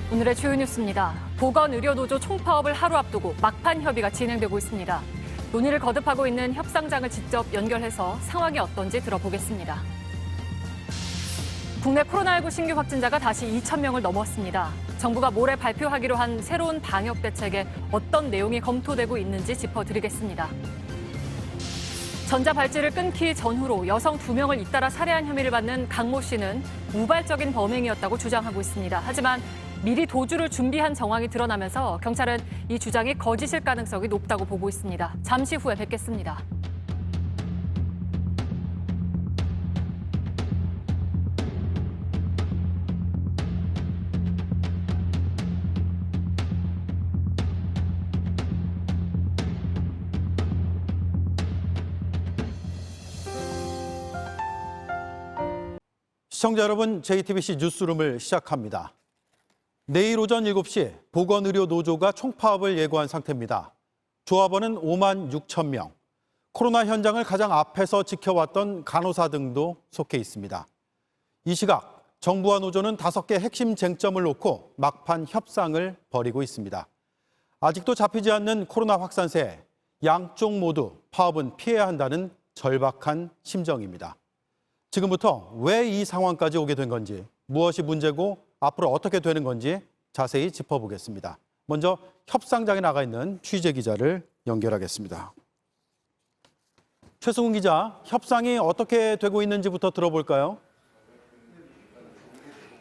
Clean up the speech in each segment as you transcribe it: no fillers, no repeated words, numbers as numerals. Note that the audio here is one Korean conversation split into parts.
오늘의 주요 뉴스입니다. 보건의료노조 총파업을 하루 앞두고 막판 협의가 진행되고 있습니다. 논의를 거듭하고 있는 협상장을 직접 연결해서 상황이 어떤지 들어보겠습니다. 국내 코로나19 신규 확진자가 다시 2,000명을 넘었습니다. 정부가 모레 발표하기로 한 새로운 방역 대책에 어떤 내용이 검토되고 있는지 짚어드리겠습니다. 전자발찌를 끊기 전후로 여성 2명을 잇따라 살해한 혐의를 받는 강모 씨는 우발적인 범행이었다고 주장하고 있습니다. 하지만 미리 도주를 준비한 정황이 드러나면서 경찰은 이 주장이 거짓일 가능성이 높다고 보고 있습니다. 잠시 후에 뵙겠습니다. 시청자 여러분, JTBC 뉴스룸을 시작합니다. 내일 오전 7시 보건의료노조가 총파업을 예고한 상태입니다. 조합원은 5만 6천 명, 코로나 현장을 가장 앞에서 지켜왔던 간호사 등도 속해 있습니다. 이 시각 정부와 노조는 5개 핵심 쟁점을 놓고 막판 협상을 벌이고 있습니다. 아직도 잡히지 않는 코로나 확산세, 양쪽 모두 파업은 피해야 한다는 절박한 심정입니다. 지금부터 왜 이 상황까지 오게 된 건지, 무엇이 문제고 앞으로 어떻게 되는 건지 자세히 짚어보겠습니다. 먼저 협상장에 나가 있는 취재 기자를 연결하겠습니다. 최승훈 기자, 협상이 어떻게 되고 있는지부터 들어볼까요?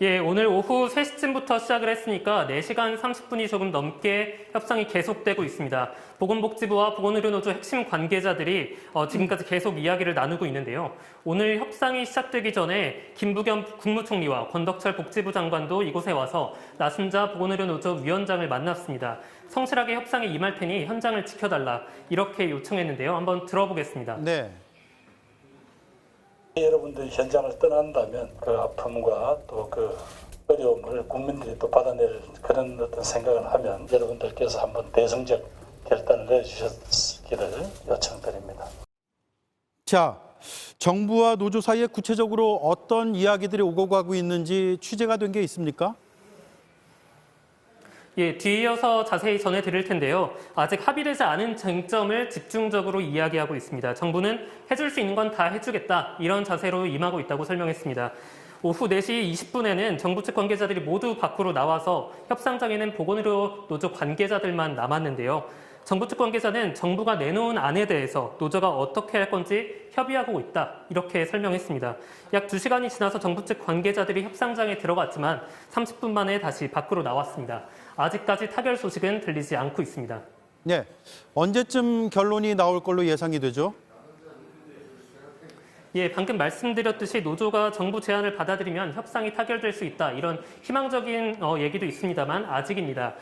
예, 오늘 오후 3시쯤부터 시작을 했으니까 4시간 30분이 조금 넘게 협상이 계속되고 있습니다. 보건복지부와 보건의료노조 핵심 관계자들이 지금까지 계속 이야기를 나누고 있는데요. 오늘 협상이 시작되기 전에 김부겸 국무총리와 권덕철 복지부 장관도 이곳에 와서 나순자 보건의료노조 위원장을 만났습니다. 성실하게 협상에 임할 테니 현장을 지켜달라 이렇게 요청했는데요. 한번 들어보겠습니다. 네. 여러분들이 현장을 떠난다면 그 아픔과 또 그 어려움을 국민들이 또 받아낼 그런 어떤 생각을 하면 여러분들께서 한번 대승적 결단을 내주셨기를 요청드립니다. 자, 정부와 노조 사이에 구체적으로 어떤 이야기들이 오고 가고 있는지 취재가 된 게 있습니까? 예, 뒤이어서 자세히 전해드릴 텐데요. 아직 합의되지 않은 쟁점을 집중적으로 이야기하고 있습니다. 정부는 해줄 수 있는 건 다 해주겠다, 이런 자세로 임하고 있다고 설명했습니다. 오후 4시 20분에는 정부 측 관계자들이 모두 밖으로 나와서 협상장에는 보건의료노조 관계자들만 남았는데요. 정부 측 관계자는 정부가 내놓은 안에 대해서 노조가 어떻게 할 건지 협의하고 있다, 이렇게 설명했습니다. 약 2시간이 지나서 정부 측 관계자들이 협상장에 들어갔지만 30분 만에 다시 밖으로 나왔습니다. 아직까지 타결 소식은 들리지 않고 있습니다. 네, 언제쯤 결론이 나올 걸로 예상이 되죠? 예, 방금 말씀드렸듯이 노조가 정부 제안을 받아들이면 협상이 타결될 수 있다, 이런 희망적인 얘기도 있습니다만 아직입니다.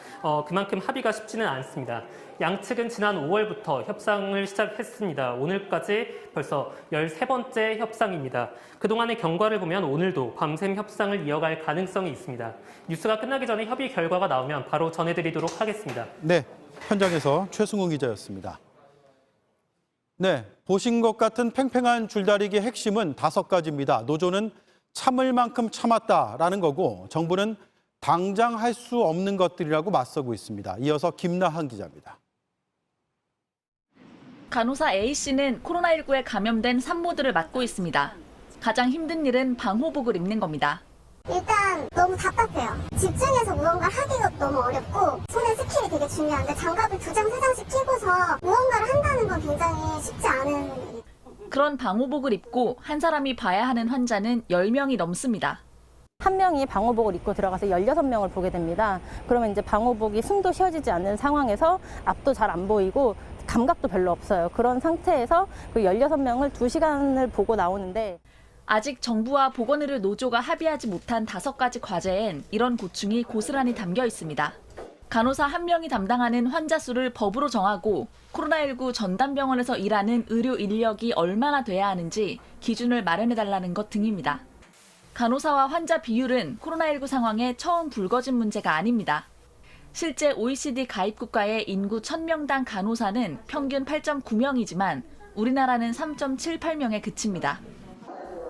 그만큼 합의가 쉽지는 않습니다. 양측은 지난 5월부터 협상을 시작했습니다. 오늘까지 벌써 13번째 협상입니다. 그동안의 경과를 보면 오늘도 밤샘 협상을 이어갈 가능성이 있습니다. 뉴스가 끝나기 전에 협의 결과가 나오면 바로 전해드리도록 하겠습니다. 네, 현장에서 최승훈 기자였습니다. 네, 보신 것 같은 팽팽한 줄다리기의 핵심은 5가지입니다. 노조는 참을 만큼 참았다라는 거고, 정부는 당장 할 수 없는 것들이라고 맞서고 있습니다. 이어서 김나한 기자입니다. 간호사 A씨는 코로나19에 감염된 산모들을 맡고 있습니다. 가장 힘든 일은 방호복을 입는 겁니다. 일단 너무 답답해요. 집중해서 무언가를 하기가 너무 어렵고 손에 스킬이 되게 중요한데 장갑을 2장, 3장씩 끼고서 무언가를 한다는 건 굉장히 쉽지 않은 일이에요. 그런 방호복을 입고 한 사람이 봐야 하는 환자는 10명이 넘습니다. 한 명이 방호복을 입고 들어가서 16명을 보게 됩니다. 그러면 이제 방호복이 숨도 쉬어지지 않는 상황에서 앞도 잘 안 보이고 감각도 별로 없어요. 그런 상태에서 그 16명을 2시간을 보고 나오는데, 아직 정부와 보건의료노조가 합의하지 못한 5가지 과제엔 이런 고충이 고스란히 담겨 있습니다. 간호사 1명이 담당하는 환자 수를 법으로 정하고 코로나19 전담병원에서 일하는 의료 인력이 얼마나 돼야 하는지 기준을 마련해달라는 것 등입니다. 간호사와 환자 비율은 코로나19 상황에 처음 불거진 문제가 아닙니다. 실제 OECD 가입 국가의 인구 1000명당 간호사는 평균 8.9명이지만 우리나라는 3.78명에 그칩니다.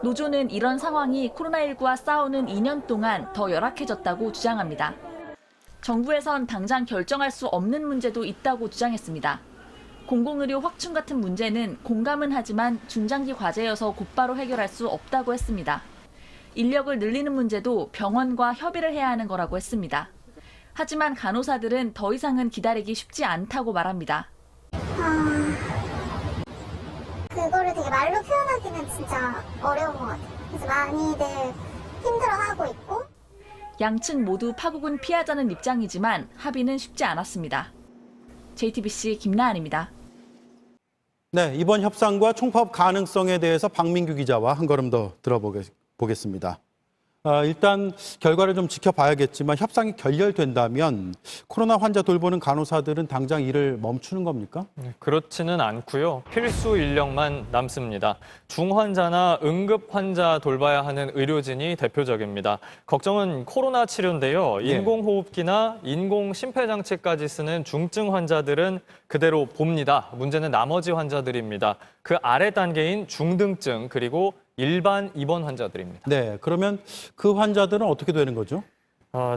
노조는 이런 상황이 코로나19와 싸우는 2년 동안 더 열악해졌다고 주장합니다. 정부에선 당장 결정할 수 없는 문제도 있다고 주장했습니다. 공공의료 확충 같은 문제는 공감은 하지만 중장기 과제여서 곧바로 해결할 수 없다고 했습니다. 인력을 늘리는 문제도 병원과 협의를 해야 하는 거라고 했습니다. 하지만 간호사들은 더 이상은 기다리기 쉽지 않다고 말합니다. 그거를 되게 말로 표현하기는 진짜 어려운 것 같아요. 그래서 많이들 힘들어하고 있고. 양측 모두 파국은 피하자는 입장이지만 합의는 쉽지 않았습니다. JTBC 김나은입니다. 네, 이번 협상과 총파업 가능성에 대해서 박민규 기자와 한 걸음 더 들어보겠습니다. 일단 결과를 좀 지켜봐야겠지만 협상이 결렬된다면 코로나 환자 돌보는 간호사들은 당장 일을 멈추는 겁니까? 그렇지는 않고요. 필수 인력만 남습니다. 중환자나 응급 환자 돌봐야 하는 의료진이 대표적입니다. 걱정은 코로나 치료인데요. 인공호흡기나 인공심폐장치까지 쓰는 중증 환자들은 그대로 봅니다. 문제는 나머지 환자들입니다. 그 아래 단계인 중등증 그리고 일반 입원 환자들입니다. 네, 그러면 그 환자들은 어떻게 되는 거죠?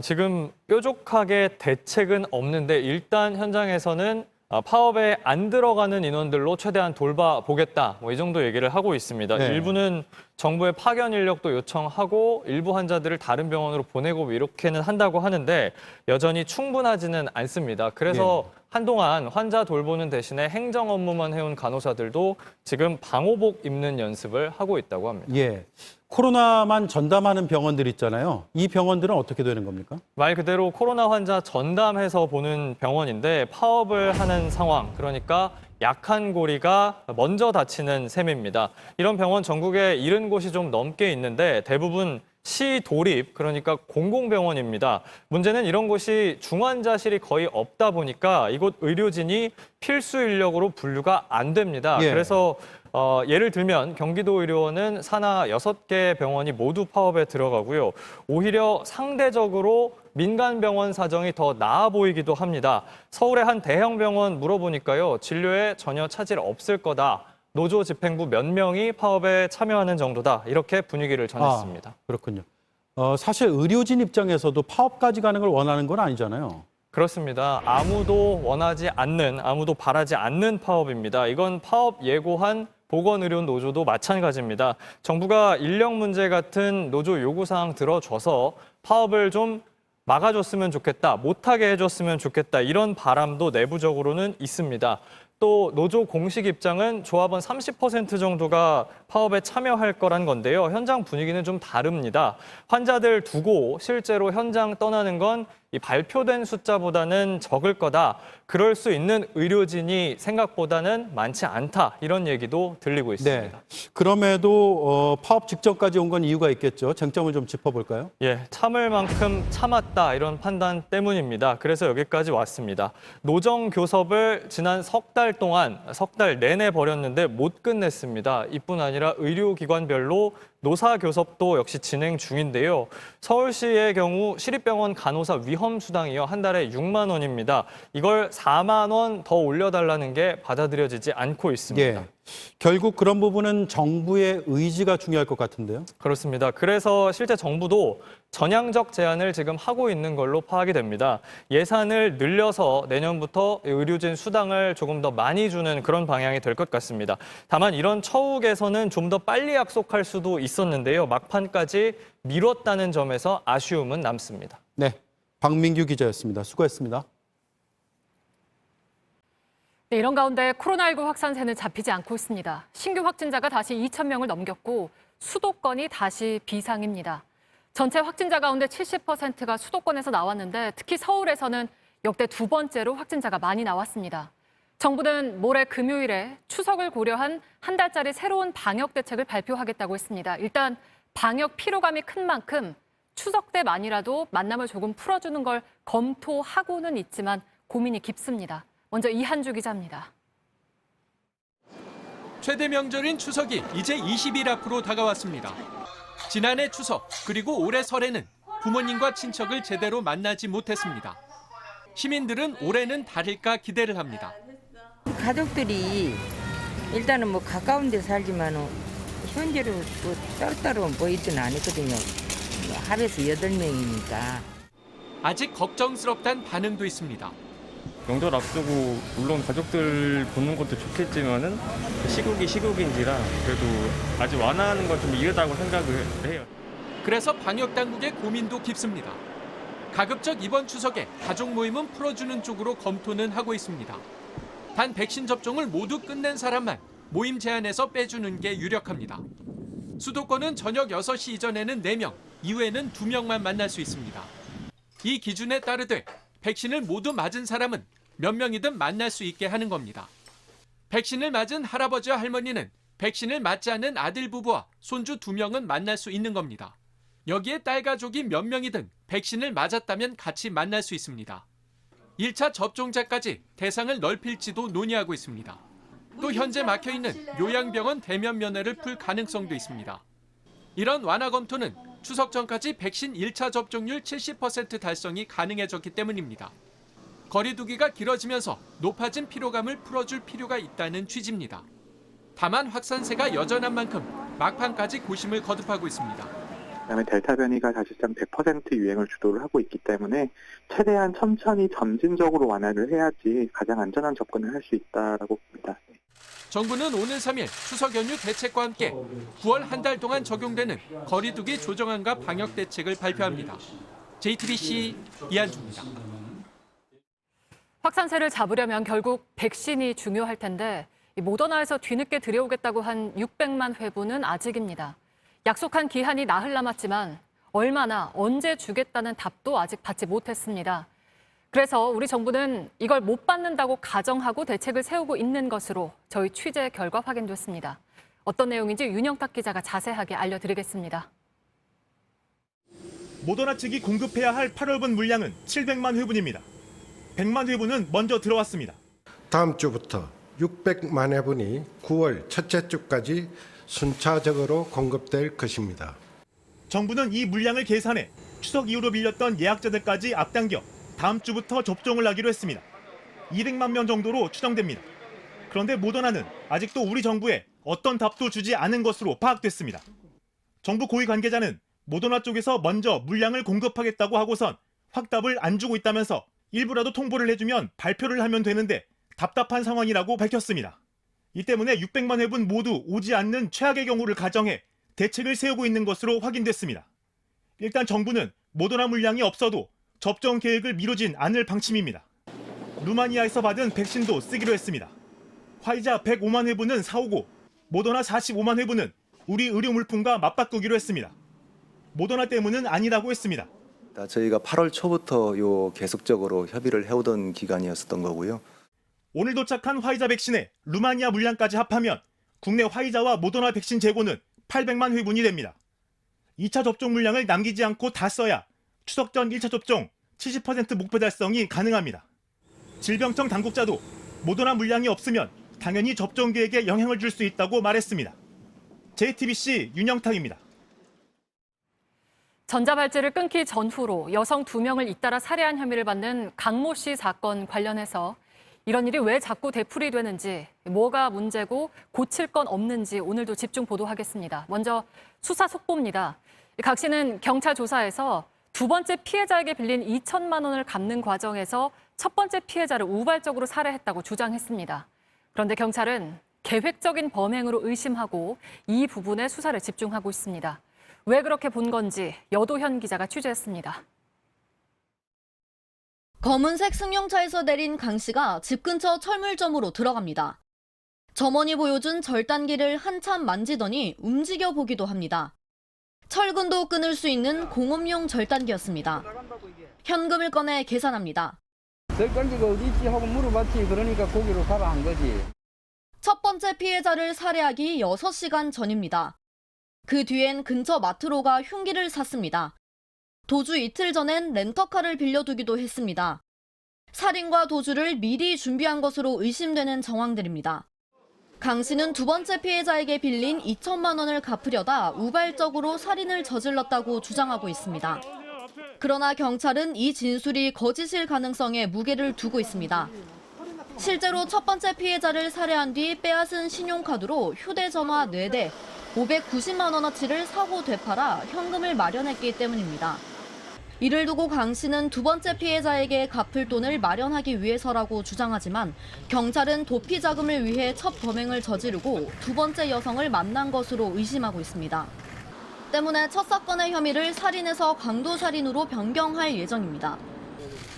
지금 뾰족하게 대책은 없는데 일단 현장에서는 파업에 안 들어가는 인원들로 최대한 돌봐보겠다. 이 정도 얘기를 하고 있습니다. 네. 일부는 정부의 파견 인력도 요청하고 일부 환자들을 다른 병원으로 보내고 이렇게는 한다고 하는데 여전히 충분하지는 않습니다. 그래서 한동안 환자 돌보는 대신에 행정 업무만 해온 간호사들도 지금 방호복 입는 연습을 하고 있다고 합니다. 예, 코로나만 전담하는 병원들 있잖아요. 이 병원들은 어떻게 되는 겁니까? 말 그대로 코로나 환자 전담해서 보는 병원인데 파업을 하는 상황, 그러니까 약한 고리가 먼저 다치는 셈입니다. 이런 병원 전국에 70곳이 좀 넘게 있는데 대부분 시 도립, 그러니까 공공병원입니다. 문제는 이런 곳이 중환자실이 거의 없다 보니까 이곳 의료진이 필수 인력으로 분류가 안 됩니다. 예. 그래서 예를 들면 경기도의료원은 산하 6개 병원이 모두 파업에 들어가고요. 오히려 상대적으로 민간 병원 사정이 더 나아 보이기도 합니다. 서울의 한 대형 병원 물어보니까요. 진료에 전혀 차질 없을 거다. 노조 집행부 몇 명이 파업에 참여하는 정도다. 이렇게 분위기를 전했습니다. 그렇군요. 사실 의료진 입장에서도 파업까지 가는 걸 원하는 건 아니잖아요. 그렇습니다. 아무도 원하지 않는, 아무도 바라지 않는 파업입니다. 이건 파업 예고한 보건의료 노조도 마찬가지입니다. 정부가 인력 문제 같은 노조 요구사항 들어줘서 파업을 좀 막아줬으면 좋겠다, 못하게 해줬으면 좋겠다, 이런 바람도 내부적으로는 있습니다. 또 노조 공식 입장은 조합원 30% 정도가 파업에 참여할 거란 건데요. 현장 분위기는 좀 다릅니다. 환자들 두고 실제로 현장 떠나는 건 이 발표된 숫자보다는 적을 거다. 그럴 수 있는 의료진이 생각보다는 많지 않다. 이런 얘기도 들리고 있습니다. 네. 그럼에도 파업 직전까지 온 건 이유가 있겠죠. 쟁점을 좀 짚어볼까요? 예, 참을 만큼 참았다 이런 판단 때문입니다. 그래서 여기까지 왔습니다. 노정 교섭을 지난 석 달 동안, 석 달 내내 벌였는데 못 끝냈습니다. 이뿐 아니라 의료기관별로 노사 교섭도 역시 진행 중인데요. 서울시의 경우 시립병원 간호사 위험 수당이요. 한 달에 6만 원입니다. 이걸 4만 원 더 올려달라는 게 받아들여지지 않고 있습니다. 예. 결국 그런 부분은 정부의 의지가 중요할 것 같은데요. 그렇습니다. 그래서 실제 정부도 전향적 제안을 지금 하고 있는 걸로 파악이 됩니다. 예산을 늘려서 내년부터 의료진 수당을 조금 더 많이 주는 그런 방향이 될 것 같습니다. 다만 이런 처우 개선은 좀 더 빨리 약속할 수도 있었는데요. 막판까지 미뤘다는 점에서 아쉬움은 남습니다. 네, 박민규 기자였습니다. 수고했습니다. 네, 이런 가운데 코로나19 확산세는 잡히지 않고 있습니다. 신규 확진자가 다시 2,000명을 넘겼고 수도권이 다시 비상입니다. 전체 확진자 가운데 70%가 수도권에서 나왔는데 특히 서울에서는 역대 두 번째로 확진자가 많이 나왔습니다. 정부는 모레 금요일에 추석을 고려한 한 달짜리 새로운 방역 대책을 발표하겠다고 했습니다. 일단 방역 피로감이 큰 만큼 추석 때만이라도 만남을 조금 풀어주는 걸 검토하고는 있지만 고민이 깊습니다. 먼저 이한주 기자입니다. 최대 명절인 추석이 이제 20일 앞으로 다가왔습니다. 지난해 추석 그리고 올해 설에는 부모님과 친척을 제대로 만나지 못했습니다. 시민들은 올해는 다를까 기대를 합니다. 가족들이 일단은 뭐 가까운 데 살지만 현재로 뭐 따로따로 모이지는 않았거든요. 합해서 8명이니까. 아직 걱정스럽다는 반응도 있습니다. 명절 앞두고 물론 가족들 보는 것도 좋겠지만은 시국이 시국인지라 그래도 아직 완화하는 건 좀 이르다고 생각을 해요. 그래서 방역 당국의 고민도 깊습니다. 가급적 이번 추석에 가족 모임은 풀어주는 쪽으로 검토는 하고 있습니다. 단 백신 접종을 모두 끝낸 사람만 모임 제한에서 빼주는 게 유력합니다. 수도권은 저녁 6시 이전에는 4명, 이후에는 2명만 만날 수 있습니다. 이 기준에 따르되 백신을 모두 맞은 사람은 몇 명이든 만날 수 있게 하는 겁니다. 백신을 맞은 할아버지와 할머니는 백신을 맞지 않은 아들 부부와 손주 2명은 만날 수 있는 겁니다. 여기에 딸 가족이 몇 명이든 백신을 맞았다면 같이 만날 수 있습니다. 1차 접종자까지 대상을 넓힐지도 논의하고 있습니다. 또 현재 막혀있는 요양병원 대면 면회를 풀 가능성도 있습니다. 이런 완화 검토는 추석 전까지 백신 1차 접종률 70% 달성이 가능해졌기 때문입니다. 거리 두기가 길어지면서 높아진 피로감을 풀어줄 필요가 있다는 취지입니다. 다만 확산세가 여전한 만큼 막판까지 고심을 거듭하고 있습니다. 그다음에 델타 변이가 사실상 100% 유행을 주도를 하고 있기 때문에 최대한 천천히 점진적으로 완화를 해야지 가장 안전한 접근을 할 수 있다라고 봅니다. 정부는 오늘 3일 추석 연휴 대책과 함께 9월 한 달 동안 적용되는 거리두기 조정안과 방역 대책을 발표합니다. JTBC 이한주입니다. 확산세를 잡으려면 결국 백신이 중요할 텐데 모더나에서 뒤늦게 들여오겠다고 한 600만 회분은 아직입니다. 약속한 기한이 나흘 남았지만 얼마나 언제 주겠다는 답도 아직 받지 못했습니다. 그래서 우리 정부는 이걸 못 받는다고 가정하고 대책을 세우고 있는 것으로 저희 취재 결과 확인됐습니다. 어떤 내용인지 윤영탁 기자가 자세하게 알려드리겠습니다. 모더나 측이 공급해야 할 8월분 물량은 700만 회분입니다. 100만 회분은 먼저 들어왔습니다. 다음 주부터 600만 회분이 9월 첫째 주까지 순차적으로 공급될 것입니다. 정부는 이 물량을 계산해 추석 이후로 밀렸던 예약자들까지 앞당겨 다음 주부터 접종을 하기로 했습니다. 200만 명 정도로 추정됩니다. 그런데 모더나는 아직도 우리 정부에 어떤 답도 주지 않은 것으로 파악됐습니다. 정부 고위 관계자는 모더나 쪽에서 먼저 물량을 공급하겠다고 하고선 확답을 안 주고 있다면서 일부라도 통보를 해주면 발표를 하면 되는데 답답한 상황이라고 밝혔습니다. 이 때문에 600만 회분 모두 오지 않는 최악의 경우를 가정해 대책을 세우고 있는 것으로 확인됐습니다. 일단 정부는 모더나 물량이 없어도 접종 계획을 미루진 않을 방침입니다. 루마니아에서 받은 백신도 쓰기로 했습니다. 화이자 105만 회분은 사오고 모더나 45만 회분은 우리 의료물품과 맞바꾸기로 했습니다. 모더나 때문은 아니라고 했습니다. 저희가 8월 초부터 계속적으로 협의를 해오던 기간이었던 거고요. 오늘 도착한 화이자 백신에 루마니아 물량까지 합하면 국내 화이자와 모더나 백신 재고는 800만 회분이 됩니다. 2차 접종 물량을 남기지 않고 다 써야 추석 전 1차 접종 70% 목표 달성이 가능합니다. 질병청 당국자도 모더나 물량이 없으면 당연히 접종 계획에 영향을 줄 수 있다고 말했습니다. JTBC 윤영탁입니다. 전자발찌를 끊기 전후로 여성 2명을 잇따라 살해한 혐의를 받는 강모 씨 사건 관련해서 이런 일이 왜 자꾸 되풀이되는지, 뭐가 문제고 고칠 건 없는지 오늘도 집중 보도하겠습니다. 먼저 수사 속보입니다. 강 씨는 경찰 조사에서 두 번째 피해자에게 빌린 2천만 원을 갚는 과정에서 첫 번째 피해자를 우발적으로 살해했다고 주장했습니다. 그런데 경찰은 계획적인 범행으로 의심하고 이 부분에 수사를 집중하고 있습니다. 왜 그렇게 본 건지 여도현 기자가 취재했습니다. 검은색 승용차에서 내린 강 씨가 집 근처 철물점으로 들어갑니다. 점원이 보여준 절단기를 한참 만지더니 움직여 보기도 합니다. 철근도 끊을 수 있는 공업용 절단기였습니다. 현금을 꺼내 계산합니다. 절단기가 어디 있지 하고 물어봤지. 그러니까 거기로 가라 한 거지. 첫 번째 피해자를 살해하기 6시간 전입니다. 그 뒤엔 근처 마트로 가 흉기를 샀습니다. 도주 이틀 전엔 렌터카를 빌려두기도 했습니다. 살인과 도주를 미리 준비한 것으로 의심되는 정황들입니다. 강 씨는 두 번째 피해자에게 빌린 2천만 원을 갚으려다 우발적으로 살인을 저질렀다고 주장하고 있습니다. 그러나 경찰은 이 진술이 거짓일 가능성에 무게를 두고 있습니다. 실제로 첫 번째 피해자를 살해한 뒤 빼앗은 신용카드로 휴대전화 4대, 590만 원어치를 사고 되팔아 현금을 마련했기 때문입니다. 이를 두고 강 씨는 두 번째 피해자에게 갚을 돈을 마련하기 위해서라고 주장하지만 경찰은 도피 자금을 위해 첫 범행을 저지르고 두 번째 여성을 만난 것으로 의심하고 있습니다. 때문에 첫 사건의 혐의를 살인에서 강도살인으로 변경할 예정입니다.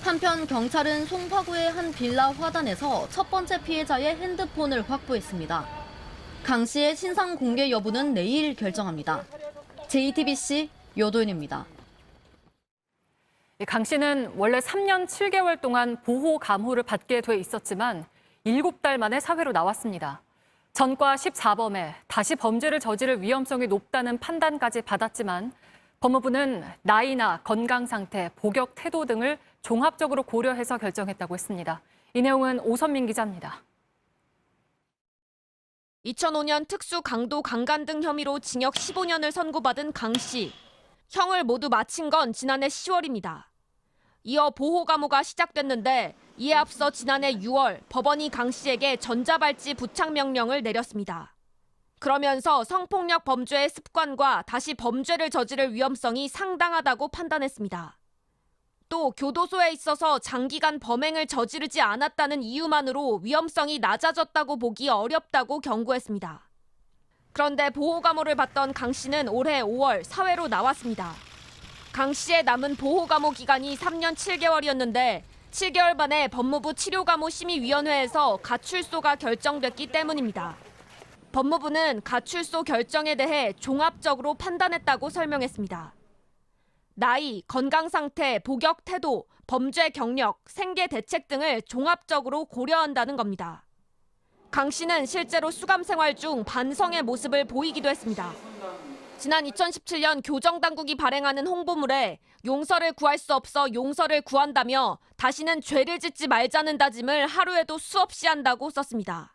한편 경찰은 송파구의 한 빌라 화단에서 첫 번째 피해자의 핸드폰을 확보했습니다. 강 씨의 신상 공개 여부는 내일 결정합니다. JTBC 요도인입니다. 강 씨는 원래 3년 7개월 동안 보호 감호를 받게 돼 있었지만 7달 만에 사회로 나왔습니다. 전과 14범에 다시 범죄를 저지를 위험성이 높다는 판단까지 받았지만 법무부는 나이나 건강 상태, 복역 태도 등을 종합적으로 고려해서 결정했다고 했습니다. 이 내용은 오선민 기자입니다. 2005년 특수 강도 강간 등 혐의로 징역 15년을 선고받은 강 씨. 형을 모두 마친 건 지난해 10월입니다. 이어 보호 감호가 시작됐는데 이에 앞서 지난해 6월 법원이 강 씨에게 전자발찌 부착 명령을 내렸습니다. 그러면서 성폭력 범죄의 습관과 다시 범죄를 저지를 위험성이 상당하다고 판단했습니다. 또 교도소에 있어서 장기간 범행을 저지르지 않았다는 이유만으로 위험성이 낮아졌다고 보기 어렵다고 경고했습니다. 그런데 보호 감호를 받던 강 씨는 올해 5월 사회로 나왔습니다. 강 씨의 남은 보호 감호 기간이 3년 7개월이었는데 7개월 만에 법무부 치료감호심의위원회에서 가출소가 결정됐기 때문입니다. 법무부는 가출소 결정에 대해 종합적으로 판단했다고 설명했습니다. 나이, 건강 상태, 복역 태도, 범죄 경력, 생계 대책 등을 종합적으로 고려한다는 겁니다. 강 씨는 실제로 수감 생활 중 반성의 모습을 보이기도 했습니다. 지난 2017년 교정당국이 발행하는 홍보물에 용서를 구할 수 없어 용서를 구한다며 다시는 죄를 짓지 말자는 다짐을 하루에도 수없이 한다고 썼습니다.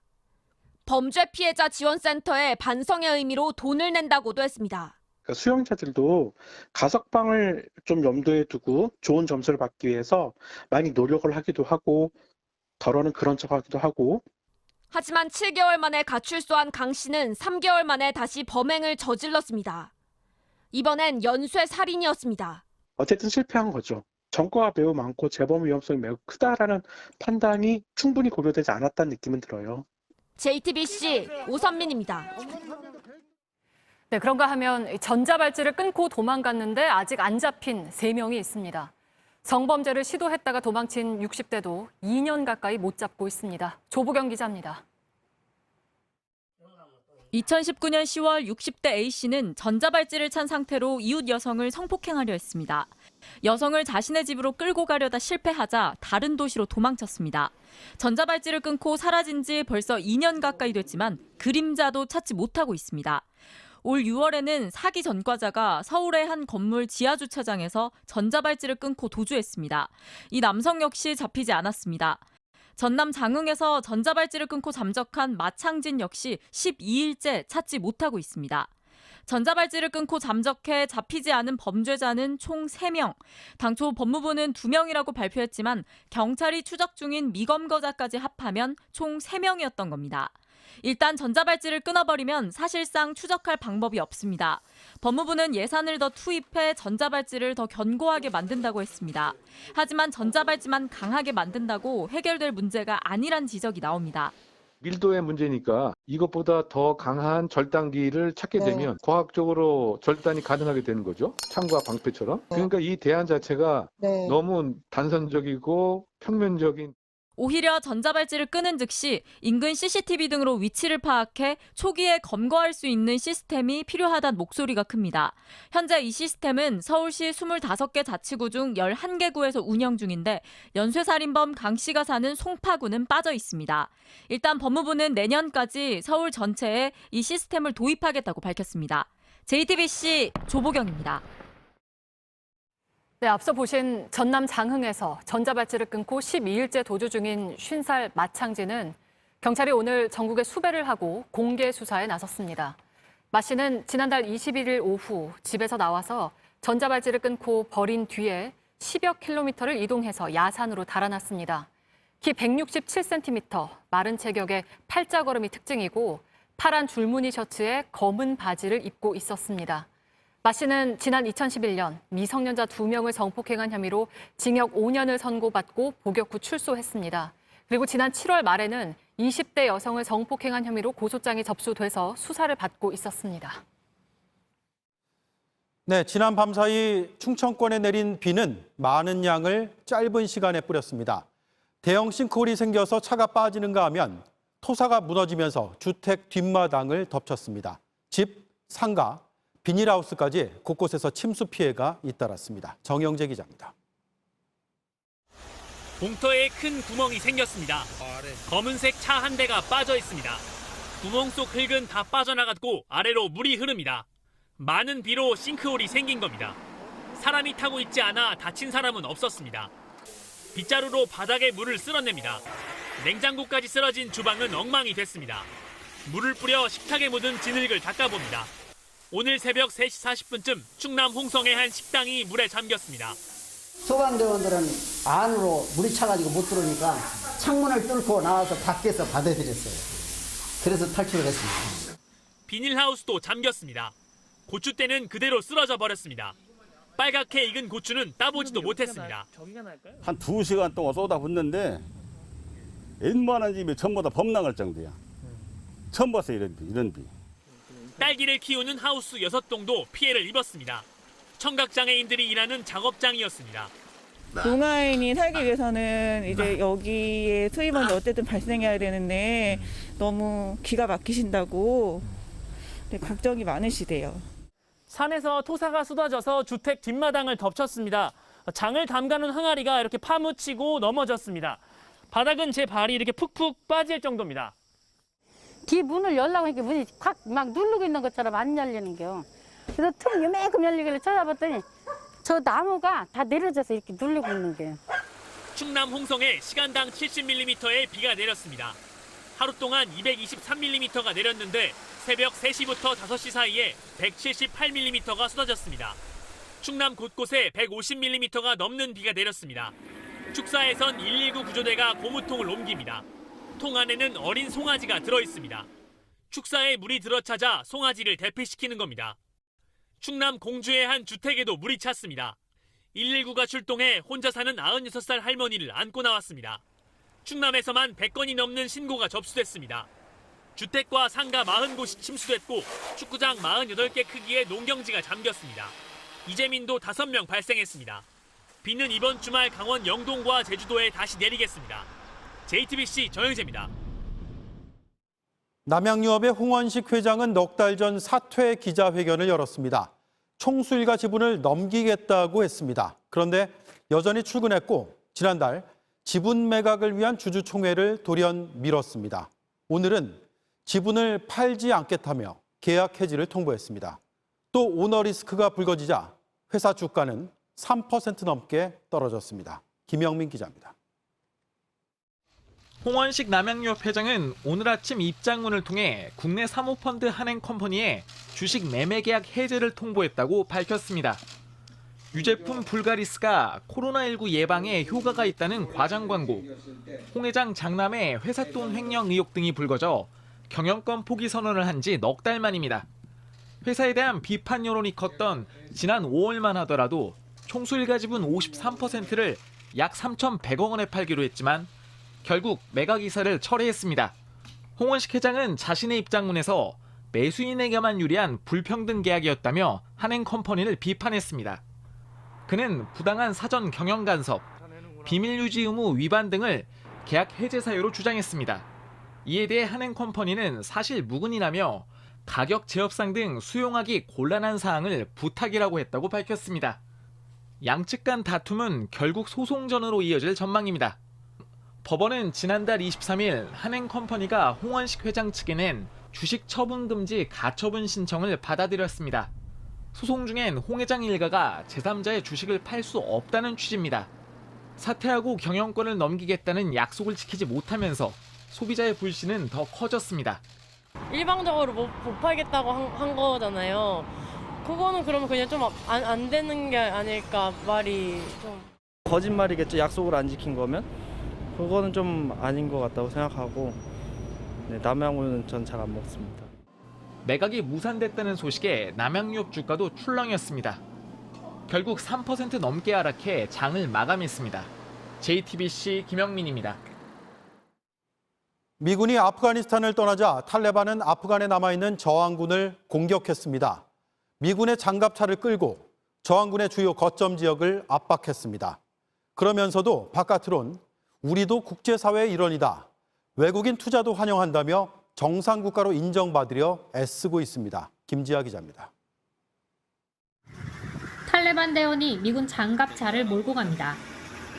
범죄 피해자 지원센터에 반성의 의미로 돈을 낸다고도 했습니다. 수용자들도 가석방을 좀 염두에 두고 좋은 점수를 받기 위해서 많이 노력을 하기도 하고 덜어는 그런 척하기도 하고. 하지만 7개월 만에 가출소한 강 씨는 3개월 만에 다시 범행을 저질렀습니다. 이번엔 연쇄 살인이었습니다. 어쨌든 실패한 거죠. 전과가 매우 많고 재범 위험성이 매우 크다라는 판단이 충분히 고려되지 않았다는 느낌은 들어요. JTBC 오선민입니다. 네, 그런가 하면 전자발찌를 끊고 도망갔는데 아직 안 잡힌 3명이 있습니다. 성범죄를 시도했다가 도망친 60대도 2년 가까이 못 잡고 있습니다. 조보경 기자입니다. 2019년 10월 60대 A씨는 전자발찌를 찬 상태로 이웃 여성을 성폭행하려 했습니다. 여성을 자신의 집으로 끌고 가려다 실패하자 다른 도시로 도망쳤습니다. 전자발찌를 끊고 사라진 지 벌써 2년 가까이 됐지만 그림자도 찾지 못하고 있습니다. 올 6월에는 사기 전과자가 서울의 한 건물 지하주차장에서 전자발찌를 끊고 도주했습니다. 이 남성 역시 잡히지 않았습니다. 전남 장흥에서 전자발찌를 끊고 잠적한 마창진 역시 12일째 찾지 못하고 있습니다. 전자발찌를 끊고 잠적해 잡히지 않은 범죄자는 총 3명. 당초 법무부는 2명이라고 발표했지만 경찰이 추적 중인 미검거자까지 합하면 총 3명이었던 겁니다. 일단 전자발찌를 끊어버리면 사실상 추적할 방법이 없습니다. 법무부는 예산을 더 투입해 전자발찌를 더 견고하게 만든다고 했습니다. 하지만 전자발찌만 강하게 만든다고 해결될 문제가 아니란 지적이 나옵니다. 밀도의 문제니까 이것보다 더 강한 절단기를 찾게 되면 과학적으로 절단이 가능하게 되는 거죠. 창과 방패처럼. 그러니까 이 대안 자체가 너무 단선적이고 평면적인. 오히려 전자발찌를 끄는 즉시 인근 CCTV 등으로 위치를 파악해 초기에 검거할 수 있는 시스템이 필요하다는 목소리가 큽니다. 현재 이 시스템은 서울시 25개 자치구 중 11개 구에서 운영 중인데 연쇄살인범 강 씨가 사는 송파구는 빠져 있습니다. 일단 법무부는 내년까지 서울 전체에 이 시스템을 도입하겠다고 밝혔습니다. JTBC 조보경입니다. 네, 앞서 보신 전남 장흥에서 전자발찌를 끊고 12일째 도주 중인 50살 마창진은 경찰이 오늘 전국에 수배를 하고 공개 수사에 나섰습니다. 마 씨는 지난달 21일 오후 집에서 나와서 전자발찌를 끊고 버린 뒤에 10여 킬로미터를 이동해서 야산으로 달아났습니다. 키 167cm, 마른 체격의 팔자걸음이 특징이고 파란 줄무늬 셔츠에 검은 바지를 입고 있었습니다. 마 씨는 지난 2011년 미성년자 2명을 성폭행한 혐의로 징역 5년을 선고받고 복역 후 출소했습니다. 그리고 지난 7월 말에는 20대 여성을 성폭행한 혐의로 고소장이 접수돼서 수사를 받고 있었습니다. 네, 지난 밤사이 충청권에 내린 비는 많은 양을 짧은 시간에 뿌렸습니다. 대형 싱크홀이 생겨서 차가 빠지는가 하면 토사가 무너지면서 주택 뒷마당을 덮쳤습니다. 집, 상가, 비닐하우스까지 곳곳에서 침수 피해가 잇따랐습니다. 정영재 기자입니다. 공터에 큰 구멍이 생겼습니다. 검은색 차 한 대가 빠져 있습니다. 구멍 속 흙은 다 빠져나갔고 아래로 물이 흐릅니다. 많은 비로 싱크홀이 생긴 겁니다. 사람이 타고 있지 않아 다친 사람은 없었습니다. 빗자루로 바닥에 물을 쓸어냅니다. 냉장고까지 쓰러진 주방은 엉망이 됐습니다. 물을 뿌려 식탁에 묻은 진흙을 닦아봅니다. 오늘 새벽 3시 40분쯤 충남 홍성의 한 식당이 물에 잠겼습니다. 소방대원들은 안으로 물이 차가지고 못 들어오니까 창문을 뚫고 나와서 밖에서 받아들였어요. 그래서 탈출을 했습니다. 비닐하우스도 잠겼습니다. 고추대는 그대로 쓰러져 버렸습니다. 빨갛게 익은 고추는 따보지도 못했습니다. 한 2시간 동안 쏟아붓는데 웬만한 집이 전부 다 범람할 정도야. 처음 봤어요, 이런 비. 딸기를 키우는 하우스 6동도 피해를 입었습니다. 청각장애인들이 일하는 작업장이었습니다. 농아인이 살기 위해서는 이제 여기에 수입원이 어쨌든 발생해야 되는데 너무 기가 막히신다고 걱정이 많으시대요. 산에서 토사가 쏟아져서 주택 뒷마당을 덮쳤습니다. 장을 담가는 항아리가 이렇게 파묻히고 넘어졌습니다. 바닥은 제 발이 이렇게 푹푹 빠질 정도입니다. 뒤 문을 열려고 하니까 문이 콱 막 누르고 있는 것처럼 안 열리는 겨. 그래서 틈 요만큼 열리길래 찾아봤더니 저 나무가 다 내려져서 이렇게 누르고 있는 게요. 충남 홍성에 시간당 70mm의 비가 내렸습니다. 하루 동안 223mm가 내렸는데 새벽 3시부터 5시 사이에 178mm가 쏟아졌습니다. 충남 곳곳에 150mm가 넘는 비가 내렸습니다. 축사에선 119 구조대가 고무통을 옮깁니다. 통 안에는 어린 송아지가 들어있습니다. 축사에 물이 들어차자 송아지를 대피시키는 겁니다. 충남 공주의 한 주택에도 물이 찼습니다. 119가 출동해 혼자 사는 96살 할머니를 안고 나왔습니다. 충남에서만 100건이 넘는 신고가 접수됐습니다. 주택과 상가 40곳이 침수됐고 축구장 48개 크기의 농경지가 잠겼습니다. 이재민도 5명 발생했습니다. 비는 이번 주말 강원 영동과 제주도에 다시 내리겠습니다. JTBC 정영재입니다. 남양유업의 홍원식 회장은 넉 달 전 사퇴 기자회견을 열었습니다. 총수일가 지분을 넘기겠다고 했습니다. 그런데 여전히 출근했고 지난달 지분 매각을 위한 주주총회를 돌연 미뤘습니다. 오늘은 지분을 팔지 않겠다며 계약 해지를 통보했습니다. 또 오너 리스크가 불거지자 회사 주가는 3% 넘게 떨어졌습니다. 김영민 기자입니다. 홍원식 남양유업 회장은 오늘 아침 입장문을 통해 국내 사모펀드 한행컴퍼니에 주식 매매 계약 해제를 통보했다고 밝혔습니다. 유제품 불가리스가 코로나19 예방에 효과가 있다는 과장 광고, 홍 회장 장남의 회사 돈 횡령 의혹 등이 불거져 경영권 포기 선언을 한 지 넉 달 만입니다. 회사에 대한 비판 여론이 컸던 지난 5월만 하더라도 총수일가 지분 53%를 약 3,100억 원에 팔기로 했지만 결국 매각 이사를 철회했습니다. 홍원식 회장은 자신의 입장문에서 매수인에게만 유리한 불평등 계약이었다며 한행컴퍼니를 비판했습니다. 그는 부당한 사전 경영 간섭, 비밀 유지 의무 위반 등을 계약 해제 사유로 주장했습니다. 이에 대해 한행컴퍼니는 사실 무근이라며 가격 제협상 등 수용하기 곤란한 사항을 부탁이라고 했다고 밝혔습니다. 양측 간 다툼은 결국 소송전으로 이어질 전망입니다. 법원은 지난달 23일 한행컴퍼니가 홍원식 회장 측에 낸 주식 처분 금지 가처분 신청을 받아들였습니다. 소송 중엔 홍 회장 일가가 제3자의 주식을 팔 수 없다는 취지입니다. 사퇴하고 경영권을 넘기겠다는 약속을 지키지 못하면서 소비자의 불신은 더 커졌습니다. 일방적으로 못 팔겠다고 한 거잖아요. 그거는 그러면 그냥 좀 안 되는 게 아닐까 말이 좀. 거짓말이겠죠. 약속을 안 지킨 거면. 그거는 좀 아닌 것 같다고 생각하고 남양유는 전 잘 안 먹습니다. 매각이 무산됐다는 소식에 남양유업 주가도 출렁였습니다. 결국 3% 넘게 하락해 장을 마감했습니다. JTBC 김영민입니다. 미군이 아프가니스탄을 떠나자 탈레반은 아프간에 남아있는 저항군을 공격했습니다. 미군의 장갑차를 끌고 저항군의 주요 거점 지역을 압박했습니다. 그러면서도 바깥으론 우리도 국제사회의 일원이다. 외국인 투자도 환영한다며 정상국가로 인정받으려 애쓰고 있습니다. 김지아 기자입니다. 탈레반 대원이 미군 장갑차를 몰고 갑니다.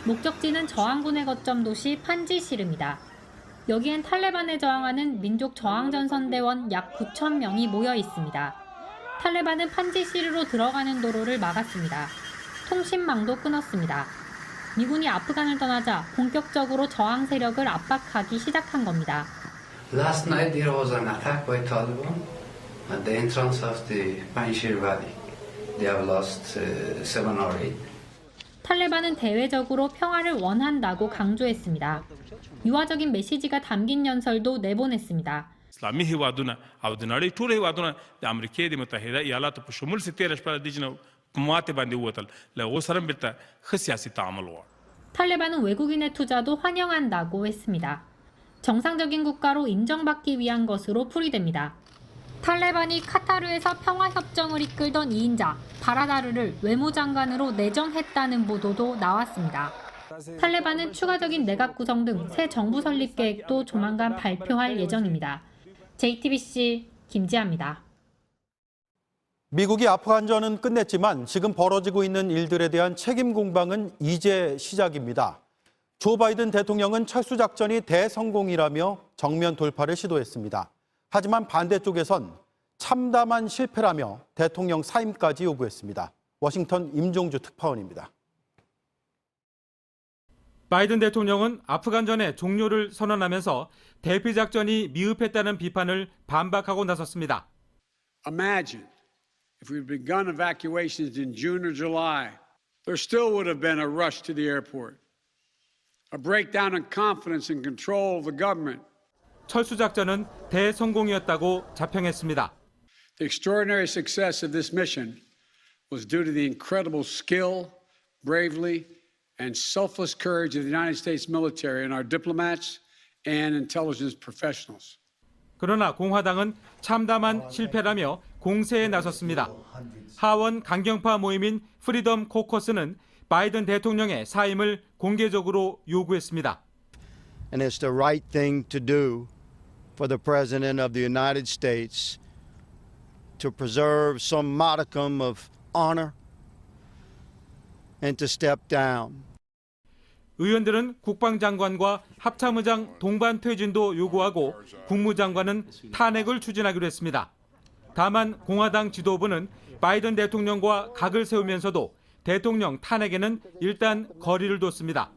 목적지는 저항군의 거점 도시 판지시르입니다. 여기엔 탈레반에 저항하는 민족 저항전선대원 약 9천 명이 모여 있습니다. 탈레반은 판지시르로 들어가는 도로를 막았습니다. 통신망도 끊었습니다. 미군이 아프간을 떠나자 본격적으로 저항 세력을 압박하기 시작한 겁니다. Last night there was an attack by Taliban at the entrance of the Panjshir Valley. They have lost 7 or 8. 탈레반은 대외적으로 평화를 원한다고 강조했습니다. 유화적인 메시지가 담긴 연설도 내보냈습니다. اسلامی هیوادونه او د نړۍ ټول هیوادونه د امریکا د متحده ایالاتو په شمول سي 13 شپه د جنو کومات باندې وتل له اوسرم بیرته خ سیاسي تعامل و. 탈레반은 외국인의 투자도 환영한다고 했습니다. 정상적인 국가로 인정받기 위한 것으로 풀이됩니다. 탈레반이 카타르에서 평화협정을 이끌던 2인자 바라다르를 외무장관으로 내정했다는 보도도 나왔습니다. 탈레반은 추가적인 내각 구성 등 새 정부 설립 계획도 조만간 발표할 예정입니다. JTBC 김지아입니다. 미국이 아프간전은 끝냈지만 지금 벌어지고 있는 일들에 대한 책임 공방은 이제 시작입니다. 조 바이든 대통령은 철수작전이 대성공이라며 정면 돌파를 시도했습니다. 하지만 반대쪽에선 참담한 실패라며 대통령 사임까지 요구했습니다. 워싱턴 임종주 특파원입니다. 바이든 대통령은 아프간전의 종료를 선언하면서 대피 작전이 미흡했다는 비판을 반박하고 나섰습니다. Imagine if we'd begun evacuations in June or July, there still would have been a rush to the airport, a breakdown in confidence and control of the government. 철수 작전은 대성공이었다고 자평했습니다. The extraordinary success of this mission was due to the incredible skill, bravery, and selfless courage of the United States military and our diplomats and intelligence professionals. 그러나 공화당은 참담한 실패라며 공세에 나섰습니다. 하원 강경파 모임인 프리덤 코커스는 바이든 대통령의 사임을 공개적으로 요구했습니다. And it's the right thing to do for the President of the United States to preserve some modicum of honor and to step down. 의원들은 국방장관과 합참의장 동반 퇴진도 요구하고 국무장관은 탄핵을 추진하기로 했습니다. 다만 공화당 지도부는 바이든 대통령과 각을 세우면서도 대통령 탄핵에는 일단 거리를 뒀습니다.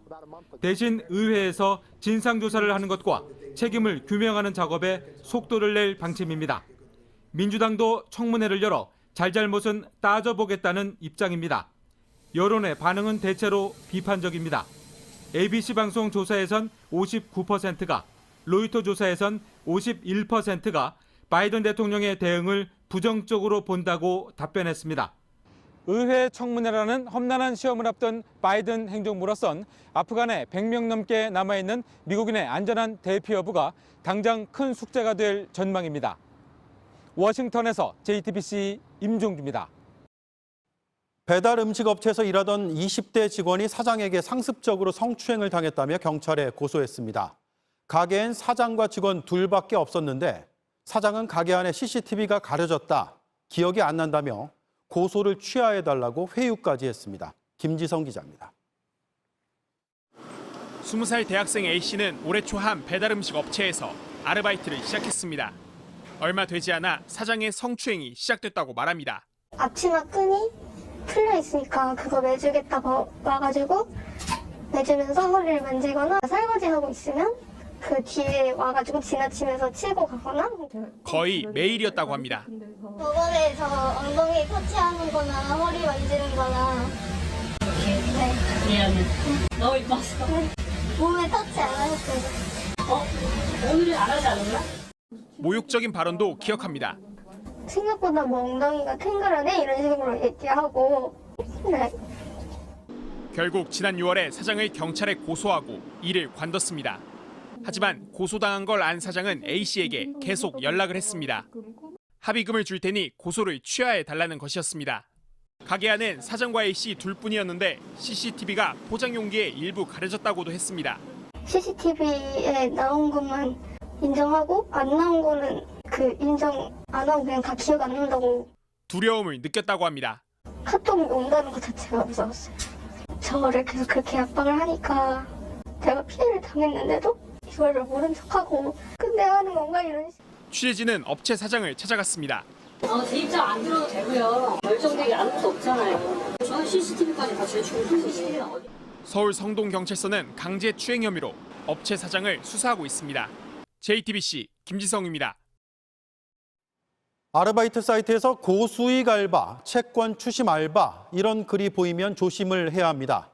대신 의회에서 진상조사를 하는 것과 책임을 규명하는 작업에 속도를 낼 방침입니다. 민주당도 청문회를 열어 잘잘못은 따져보겠다는 입장입니다. 여론의 반응은 대체로 비판적입니다. ABC 방송 조사에선 59%가, 로이터 조사에선 51%가 바이든 대통령의 대응을 부정적으로 본다고 답변했습니다. 의회 청문회라는 험난한 시험을 앞둔 바이든 행정부로선 아프간에 100명 넘게 남아있는 미국인의 안전한 대피 여부가 당장 큰 숙제가 될 전망입니다. 워싱턴에서 JTBC 임종주입니다. 배달 음식 업체에서 일하던 20대 직원이 사장에게 상습적으로 성추행을 당했다며 경찰에 고소했습니다. 가게엔 사장과 직원 둘밖에 없었는데 사장은 가게 안에 CCTV가 가려졌다, 기억이 안 난다며 고소를 취하해달라고 회유까지 했습니다. 김지성 기자입니다. 20살 대학생 A씨는 올해 초 한 배달음식 업체에서 아르바이트를 시작했습니다. 얼마 되지 않아 사장의 성추행이 시작됐다고 말합니다. 앞치마 끈이 풀려 있으니까 그거 매주겠다고 와가지고 매주면서 허리를 만지거나 설거지하고 있으면 그 뒤에 와가지고 지나치면서 치고 가거나 거의 매일이었다고 합니다. 법원에서 엉덩이 터치하는 거나 허리 만지는 거나 너무 이뻤어. 몸에 터치 안 하셨어요? 오늘은 안 하지 않았나? 모욕적인 발언도 기억합니다. 생각보다 뭐 엉덩이가 탱글하네 이런 식으로 얘기하고. 네. 결국 지난 6월에 사장을 경찰에 고소하고 이를 관뒀습니다. 하지만 고소당한 걸 안 사장은 A씨에게 계속 연락을 했습니다. 합의금을 줄 테니 고소를 취하해 달라는 것이었습니다. 가게 안엔 사장과 A씨 둘뿐이었는데 CCTV가 포장 용기에 일부 가려졌다고도 했습니다. CCTV에 나온 것만 인정하고 안 나온 거는 그 인정 안 하고 그냥 다 기억 안 난다고. 두려움을 느꼈다고 합니다. 카톡이 온다는 것 자체가 무서웠어요. 저를 계속 그렇게 압박을 하니까 제가 피해를 당했는데도 이거를 모른 척하고 근데 하는 건가 이런 식으로. 취재진은 업체 사장을 찾아갔습니다. 제 입장 안 들어도 되고요. 결정되기 아무것도 없잖아요. 저는 CCTV까지 다 제출을 CCTV는 어디? 서울 성동경찰서는 강제추행 혐의로 업체 사장을 수사하고 있습니다. JTBC 김지성입니다. 아르바이트 사이트에서 고수익 알바, 채권 추심 알바 이런 글이 보이면 조심을 해야 합니다.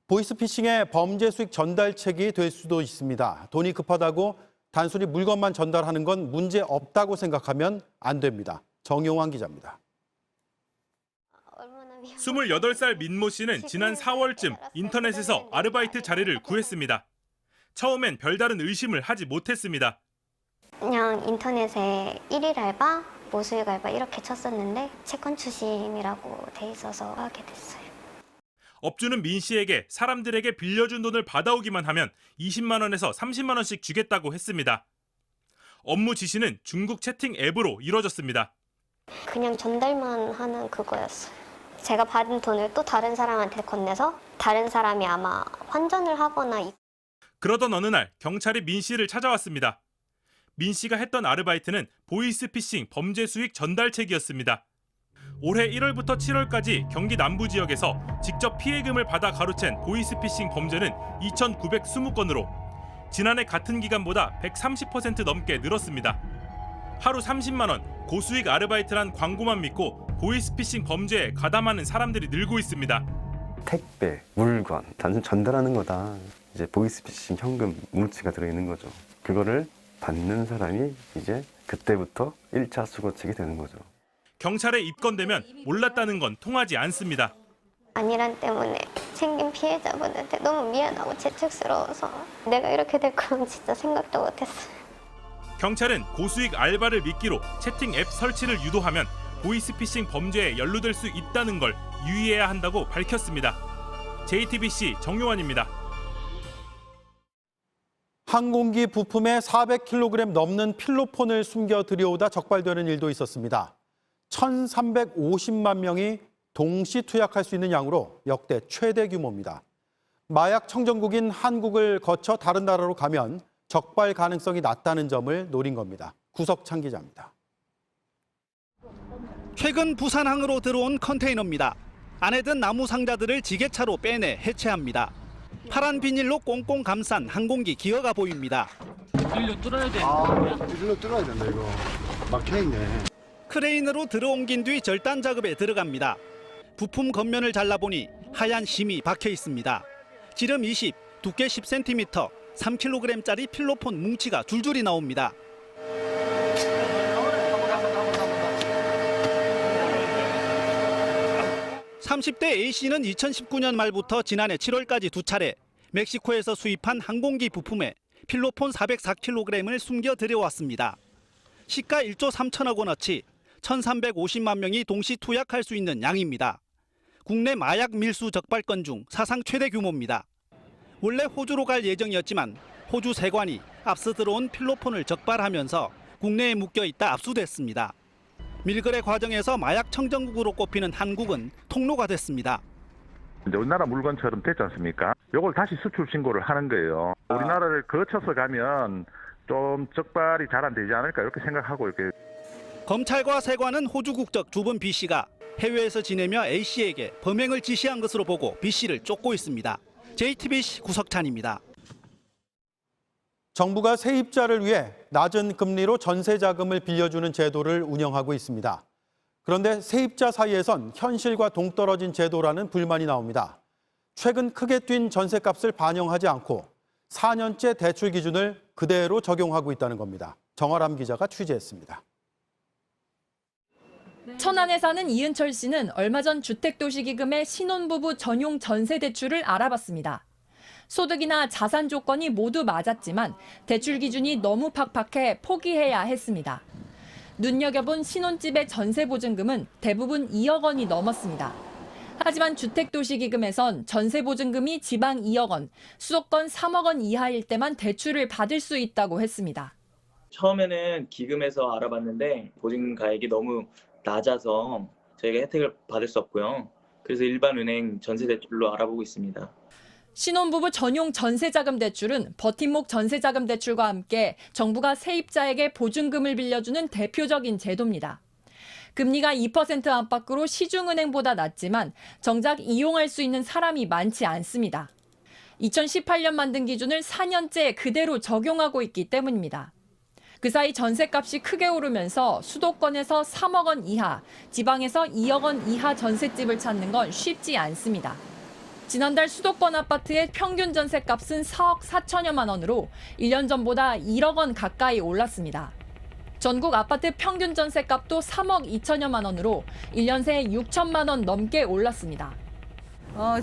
보이스피싱의 범죄 수익 전달책이 될 수도 있습니다. 돈이 급하다고 단순히 물건만 전달하는 건 문제 없다고 생각하면 안 됩니다. 정용환 기자입니다. 28살 민모 씨는 지난 4월쯤 인터넷에서 아르바이트 자리를 구했습니다. 처음엔 별다른 의심을 하지 못했습니다. 그냥 인터넷에 1일 알바, 모수익 알바 이렇게 쳤었는데 채권 추심이라고 돼 있어서 하게 됐어요. 업주는 민 씨에게 사람들에게 빌려준 돈을 받아오기만 하면 20만 원에서 30만 원씩 주겠다고 했습니다. 업무 지시는 중국 채팅 앱으로 이뤄졌습니다. 그냥 전달만 하는 그거였어요. 제가 받은 돈을 또 다른 사람한테 건네서 다른 사람이 아마 환전을 하거나. 그러던 어느 날 경찰이 민 씨를 찾아왔습니다. 민 씨가 했던 아르바이트는 보이스피싱 범죄 수익 전달책이었습니다. 올해 1월부터 7월까지 경기 남부 지역에서 직접 피해금을 받아 가로챈 보이스피싱 범죄는 2,920건으로 지난해 같은 기간보다 130% 넘게 늘었습니다. 하루 30만 원 고수익 아르바이트란 광고만 믿고 보이스피싱 범죄에 가담하는 사람들이 늘고 있습니다. 택배, 물건, 단순 전달하는 거다. 이제 보이스피싱 현금 뭉치가 들어있는 거죠. 그거를 받는 사람이 이제 그때부터 1차 수거책이 되는 거죠. 경찰에 입건되면 몰랐다는 건 통하지 않습니다. 안일한 때문에 생긴 피해자분한테 너무 미안하고 죄책스러워서 내가 이렇게 될 거는 진짜 생각도 못했어요. 경찰은 고수익 알바를 미끼로 채팅 앱 설치를 유도하면 보이스피싱 범죄에 연루될 수 있다는 걸 유의해야 한다고 밝혔습니다. JTBC 정용환입니다. 항공기 부품에 400kg 넘는 필로폰을 숨겨 들여오다 적발되는 일도 있었습니다. 1,350만 명이 동시 투약할 수 있는 양으로 역대 최대 규모입니다. 마약 청정국인 한국을 거쳐 다른 나라로 가면 적발 가능성이 낮다는 점을 노린 겁니다. 구석창 기자입니다. 최근 부산항으로 들어온 컨테이너입니다. 안에 든 나무 상자들을 지게차로 빼내 해체합니다. 파란 비닐로 꽁꽁 감싼 항공기 기어가 보입니다. 일로 뚫어야 돼. 일로 뚫어야 된다 이거. 막혀있네. 크레인으로 들어옮긴 뒤 절단 작업에 들어갑니다. 부품 겉면을 잘라보니 하얀 심이 박혀 있습니다. 지름 20, 두께 10cm, 3kg짜리 필로폰 뭉치가 줄줄이 나옵니다. (30대) A씨는 2019년 말부터 지난해 7월까지 두 차례 멕시코에서 수입한 항공기 부품에 필로폰 404kg을 숨겨 들여왔습니다. 시가 1조 3천억 원어치 1,350만 명이 동시 투약할 수 있는 양입니다. 국내 마약 밀수 적발건 중 사상 최대 규모입니다. 원래 호주로 갈 예정이었지만 호주 세관이 앞서 들어온 필로폰을 적발하면서 국내에 묶여있다 압수됐습니다. 밀거래 과정에서 마약 청정국으로 꼽히는 한국은 통로가 됐습니다. 이제 우리나라 물건처럼 됐지 않습니까? 이걸 다시 수출 신고를 하는 거예요. 우리나라를 거쳐서 가면 좀 적발이 잘 안 되지 않을까 이렇게 생각하고 이렇게. 검찰과 세관은 호주 국적 주분 B씨가 해외에서 지내며 A씨에게 범행을 지시한 것으로 보고 B씨를 쫓고 있습니다. JTBC 구석찬입니다. 정부가 세입자를 위해 낮은 금리로 전세 자금을 빌려주는 제도를 운영하고 있습니다. 그런데 세입자 사이에선 현실과 동떨어진 제도라는 불만이 나옵니다. 최근 크게 뛴 전세값을 반영하지 않고 4년째 대출 기준을 그대로 적용하고 있다는 겁니다. 정아람 기자가 취재했습니다. 천안에 사는 이은철 씨는 얼마 전 주택도시기금의 신혼부부 전용 전세 대출을 알아봤습니다. 소득이나 자산 조건이 모두 맞았지만 대출 기준이 너무 팍팍해 포기해야 했습니다. 눈여겨본 신혼집의 전세보증금은 대부분 2억 원이 넘었습니다. 하지만 주택도시기금에선 전세보증금이 지방 2억 원, 수도권 3억 원 이하일 때만 대출을 받을 수 있다고 했습니다. 처음에는 기금에서 알아봤는데 보증금 가액이 너무 낮아서 저희가 혜택을 받을 수 없고요. 그래서 일반 은행 전세 대출로 알아보고 있습니다. 신혼부부 전용 전세자금 대출은 버팀목 전세자금 대출과 함께 정부가 세입자에게 보증금을 빌려주는 대표적인 제도입니다. 금리가 2% 안팎으로 시중은행보다 낮지만 정작 이용할 수 있는 사람이 많지 않습니다. 2018년 만든 기준을 4년째 그대로 적용하고 있기 때문입니다. 그 사이 전셋값이 크게 오르면서 수도권에서 3억 원 이하, 지방에서 2억 원 이하 전셋집을 찾는 건 쉽지 않습니다. 지난달 수도권 아파트의 평균 전셋값은 4억 4천여만 원으로 1년 전보다 1억 원 가까이 올랐습니다. 전국 아파트 평균 전셋값도 3억 2천여만 원으로 1년 새 6천만 원 넘게 올랐습니다.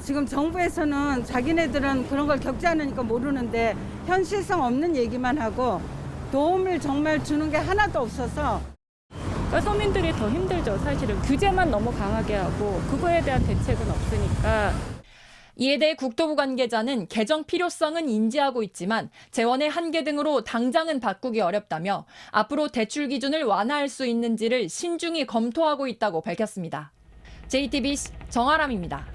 지금 정부에서는 자기네들은 그런 걸 겪지 않으니까 모르는데 현실성 없는 얘기만 하고 도움을 정말 주는 게 하나도 없어서 그러니까 서민들이 더 힘들죠. 사실은 규제만 너무 강하게 하고 그거에 대한 대책은 없으니까. 이에 대해 국토부 관계자는 개정 필요성은 인지하고 있지만 재원의 한계 등으로 당장은 바꾸기 어렵다며 앞으로 대출 기준을 완화할 수 있는지를 신중히 검토하고 있다고 밝혔습니다. JTBC 정아람입니다.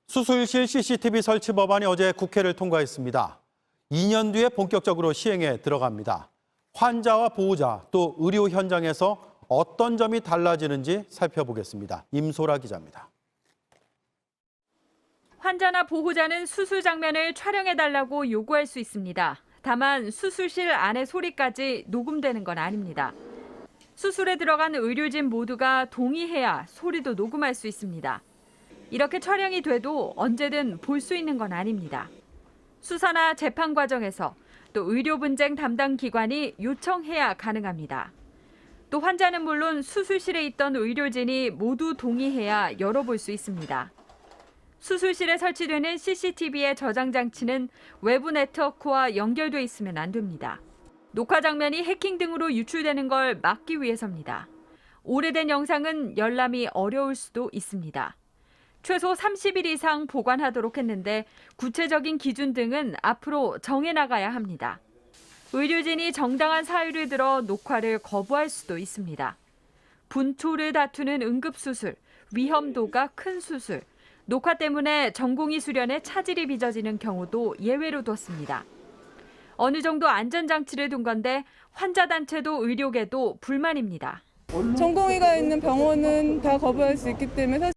수술실 CCTV 설치 법안이 어제 국회를 통과했습니다. 2년 뒤에 본격적으로 시행에 들어갑니다. 환자와 보호자 또 의료 현장에서 어떤 점이 달라지는지 살펴보겠습니다. 임소라 기자입니다. 환자나 보호자는 수술 장면을 촬영해달라고 요구할 수 있습니다. 다만 수술실 안의 소리까지 녹음되는 건 아닙니다. 수술에 들어간 의료진 모두가 동의해야 소리도 녹음할 수 있습니다. 이렇게 촬영이 돼도 언제든 볼 수 있는 건 아닙니다. 수사나 재판 과정에서 또 의료 분쟁 담당 기관이 요청해야 가능합니다. 또 환자는 물론 수술실에 있던 의료진이 모두 동의해야 열어볼 수 있습니다. 수술실에 설치되는 CCTV의 저장 장치는 외부 네트워크와 연결돼 있으면 안 됩니다. 녹화 장면이 해킹 등으로 유출되는 걸 막기 위해서입니다. 오래된 영상은 열람이 어려울 수도 있습니다. 최소 30일 이상 보관하도록 했는데 구체적인 기준 등은 앞으로 정해나가야 합니다. 의료진이 정당한 사유를 들어 녹화를 거부할 수도 있습니다. 분초를 다투는 응급수술, 위험도가 큰 수술, 녹화 때문에 전공의 수련에 차질이 빚어지는 경우도 예외로 뒀습니다. 어느 정도 안전장치를 둔 건데 환자단체도 의료계도 불만입니다. 전공의가 있는 병원은 다 거부할 수 있기 때문에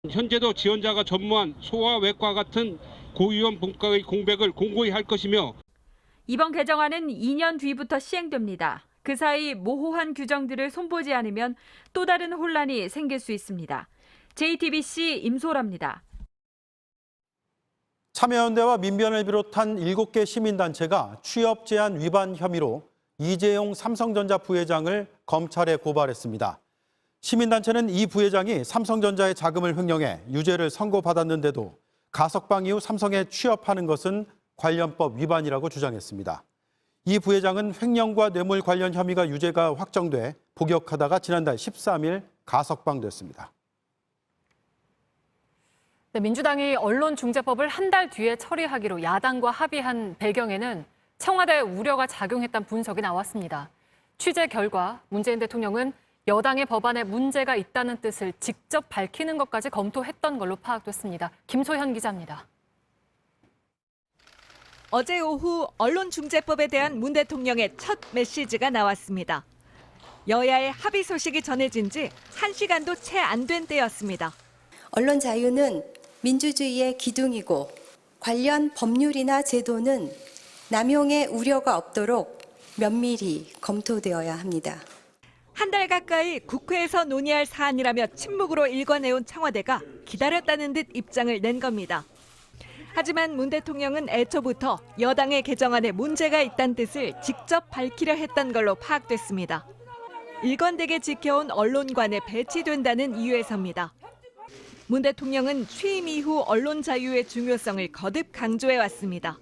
현재도 지원자가 전무한 소아 외과 같은 고위험 분과의 공백을 공고히 할 것이며 이번 개정안은 2년 뒤부터 시행됩니다. 그 사이 모호한 규정들을 손보지 않으면 또 다른 혼란이 생길 수 있습니다. JTBC 임소라입니다. 참여연대와 민변을 비롯한 7개 시민단체가 취업 제한 위반 혐의로 이재용 삼성전자 부회장을 검찰에 고발했습니다. 시민단체는 이 부회장이 삼성전자의 자금을 횡령해 유죄를 선고받았는데도 가석방 이후 삼성에 취업하는 것은 관련법 위반이라고 주장했습니다. 이 부회장은 횡령과 뇌물 관련 혐의가 유죄가 확정돼 복역하다가 지난달 13일 가석방됐습니다. 민주당이 언론중재법을 한 달 뒤에 처리하기로 야당과 합의한 배경에는 청와대 우려가 작용했다는 분석이 나왔습니다. 취재 결과 문재인 대통령은 여당의 법안에 문제가 있다는 뜻을 직접 밝히는 것까지 검토했던 걸로 파악됐습니다. 김소현 기자입니다. 어제 오후 언론중재법에 대한 문 대통령의 첫 메시지가 나왔습니다. 여야의 합의 소식이 전해진 지 1시간도 채 안 된 때였습니다. 언론 자유는 민주주의의 기둥이고 관련 법률이나 제도는 남용의 우려가 없도록 면밀히 검토되어야 합니다. 한 달 가까이 국회에서 논의할 사안이라며 침묵으로 일관해온 청와대가 기다렸다는 듯 입장을 낸 겁니다. 하지만 문 대통령은 애초부터 여당의 개정안에 문제가 있다는 뜻을 직접 밝히려 했던 걸로 파악됐습니다. 일관되게 지켜온 언론관에 배치된다는 이유에서입니다. 문 대통령은 취임 이후 언론 자유의 중요성을 거듭 강조해 왔습니다.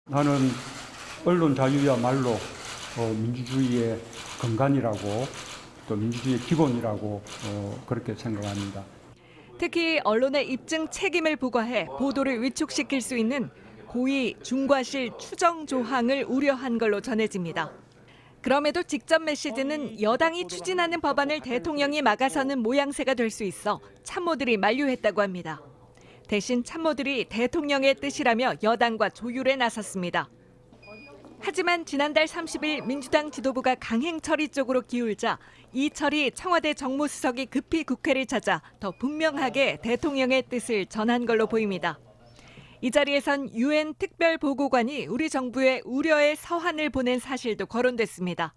나는 언론 자유야말로 민주주의의 근간이라고 또 민주주의의 기본이라고 그렇게 생각합니다. 특히 언론의 입증 책임을 부과해 보도를 위축시킬 수 있는 고의 중과실 추정 조항을 우려한 걸로 전해집니다. 그럼에도 직접 메시지는 여당이 추진하는 법안을 대통령이 막아서는 모양새가 될 수 있어 참모들이 만류했다고 합니다. 대신 참모들이 대통령의 뜻이라며 여당과 조율에 나섰습니다. 하지만 지난달 30일 민주당 지도부가 강행 처리 쪽으로 기울자 이철이 청와대 정무수석이 급히 국회를 찾아 더 분명하게 대통령의 뜻을 전한 걸로 보입니다. 이 자리에선 UN 특별보고관이 우리 정부에 우려의 서한을 보낸 사실도 거론됐습니다.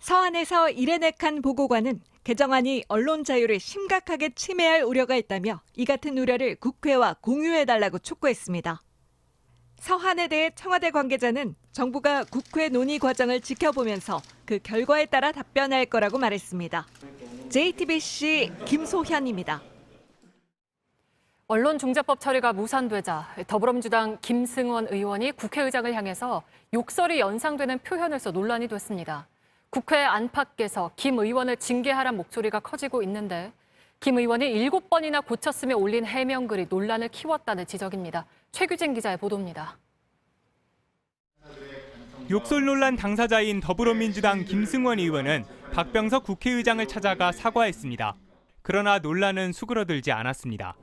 서한에서 이레네칸 보고관은 개정안이 언론 자유를 심각하게 침해할 우려가 있다며 이 같은 우려를 국회와 공유해달라고 촉구했습니다. 서한에 대해 청와대 관계자는 정부가 국회 논의 과정을 지켜보면서 그 결과에 따라 답변할 거라고 말했습니다. JTBC 김소현입니다. 언론중재법 처리가 무산되자 더불어민주당 김승원 의원이 국회의장을 향해서 욕설이 연상되는 표현을 써 논란이 됐습니다. 국회 안팎에서 김 의원을 징계하란 목소리가 커지고 있는데 김 의원이 7번이나 고쳤으며 올린 해명글이 논란을 키웠다는 지적입니다. 최규진 기자의 보도입니다. 욕설 논란 당사자인 더불어민주당 김승원 의원은 박병석 국회의장을 찾아가 사과했습니다. 그러나 논란은 수그러들지 않았습니다.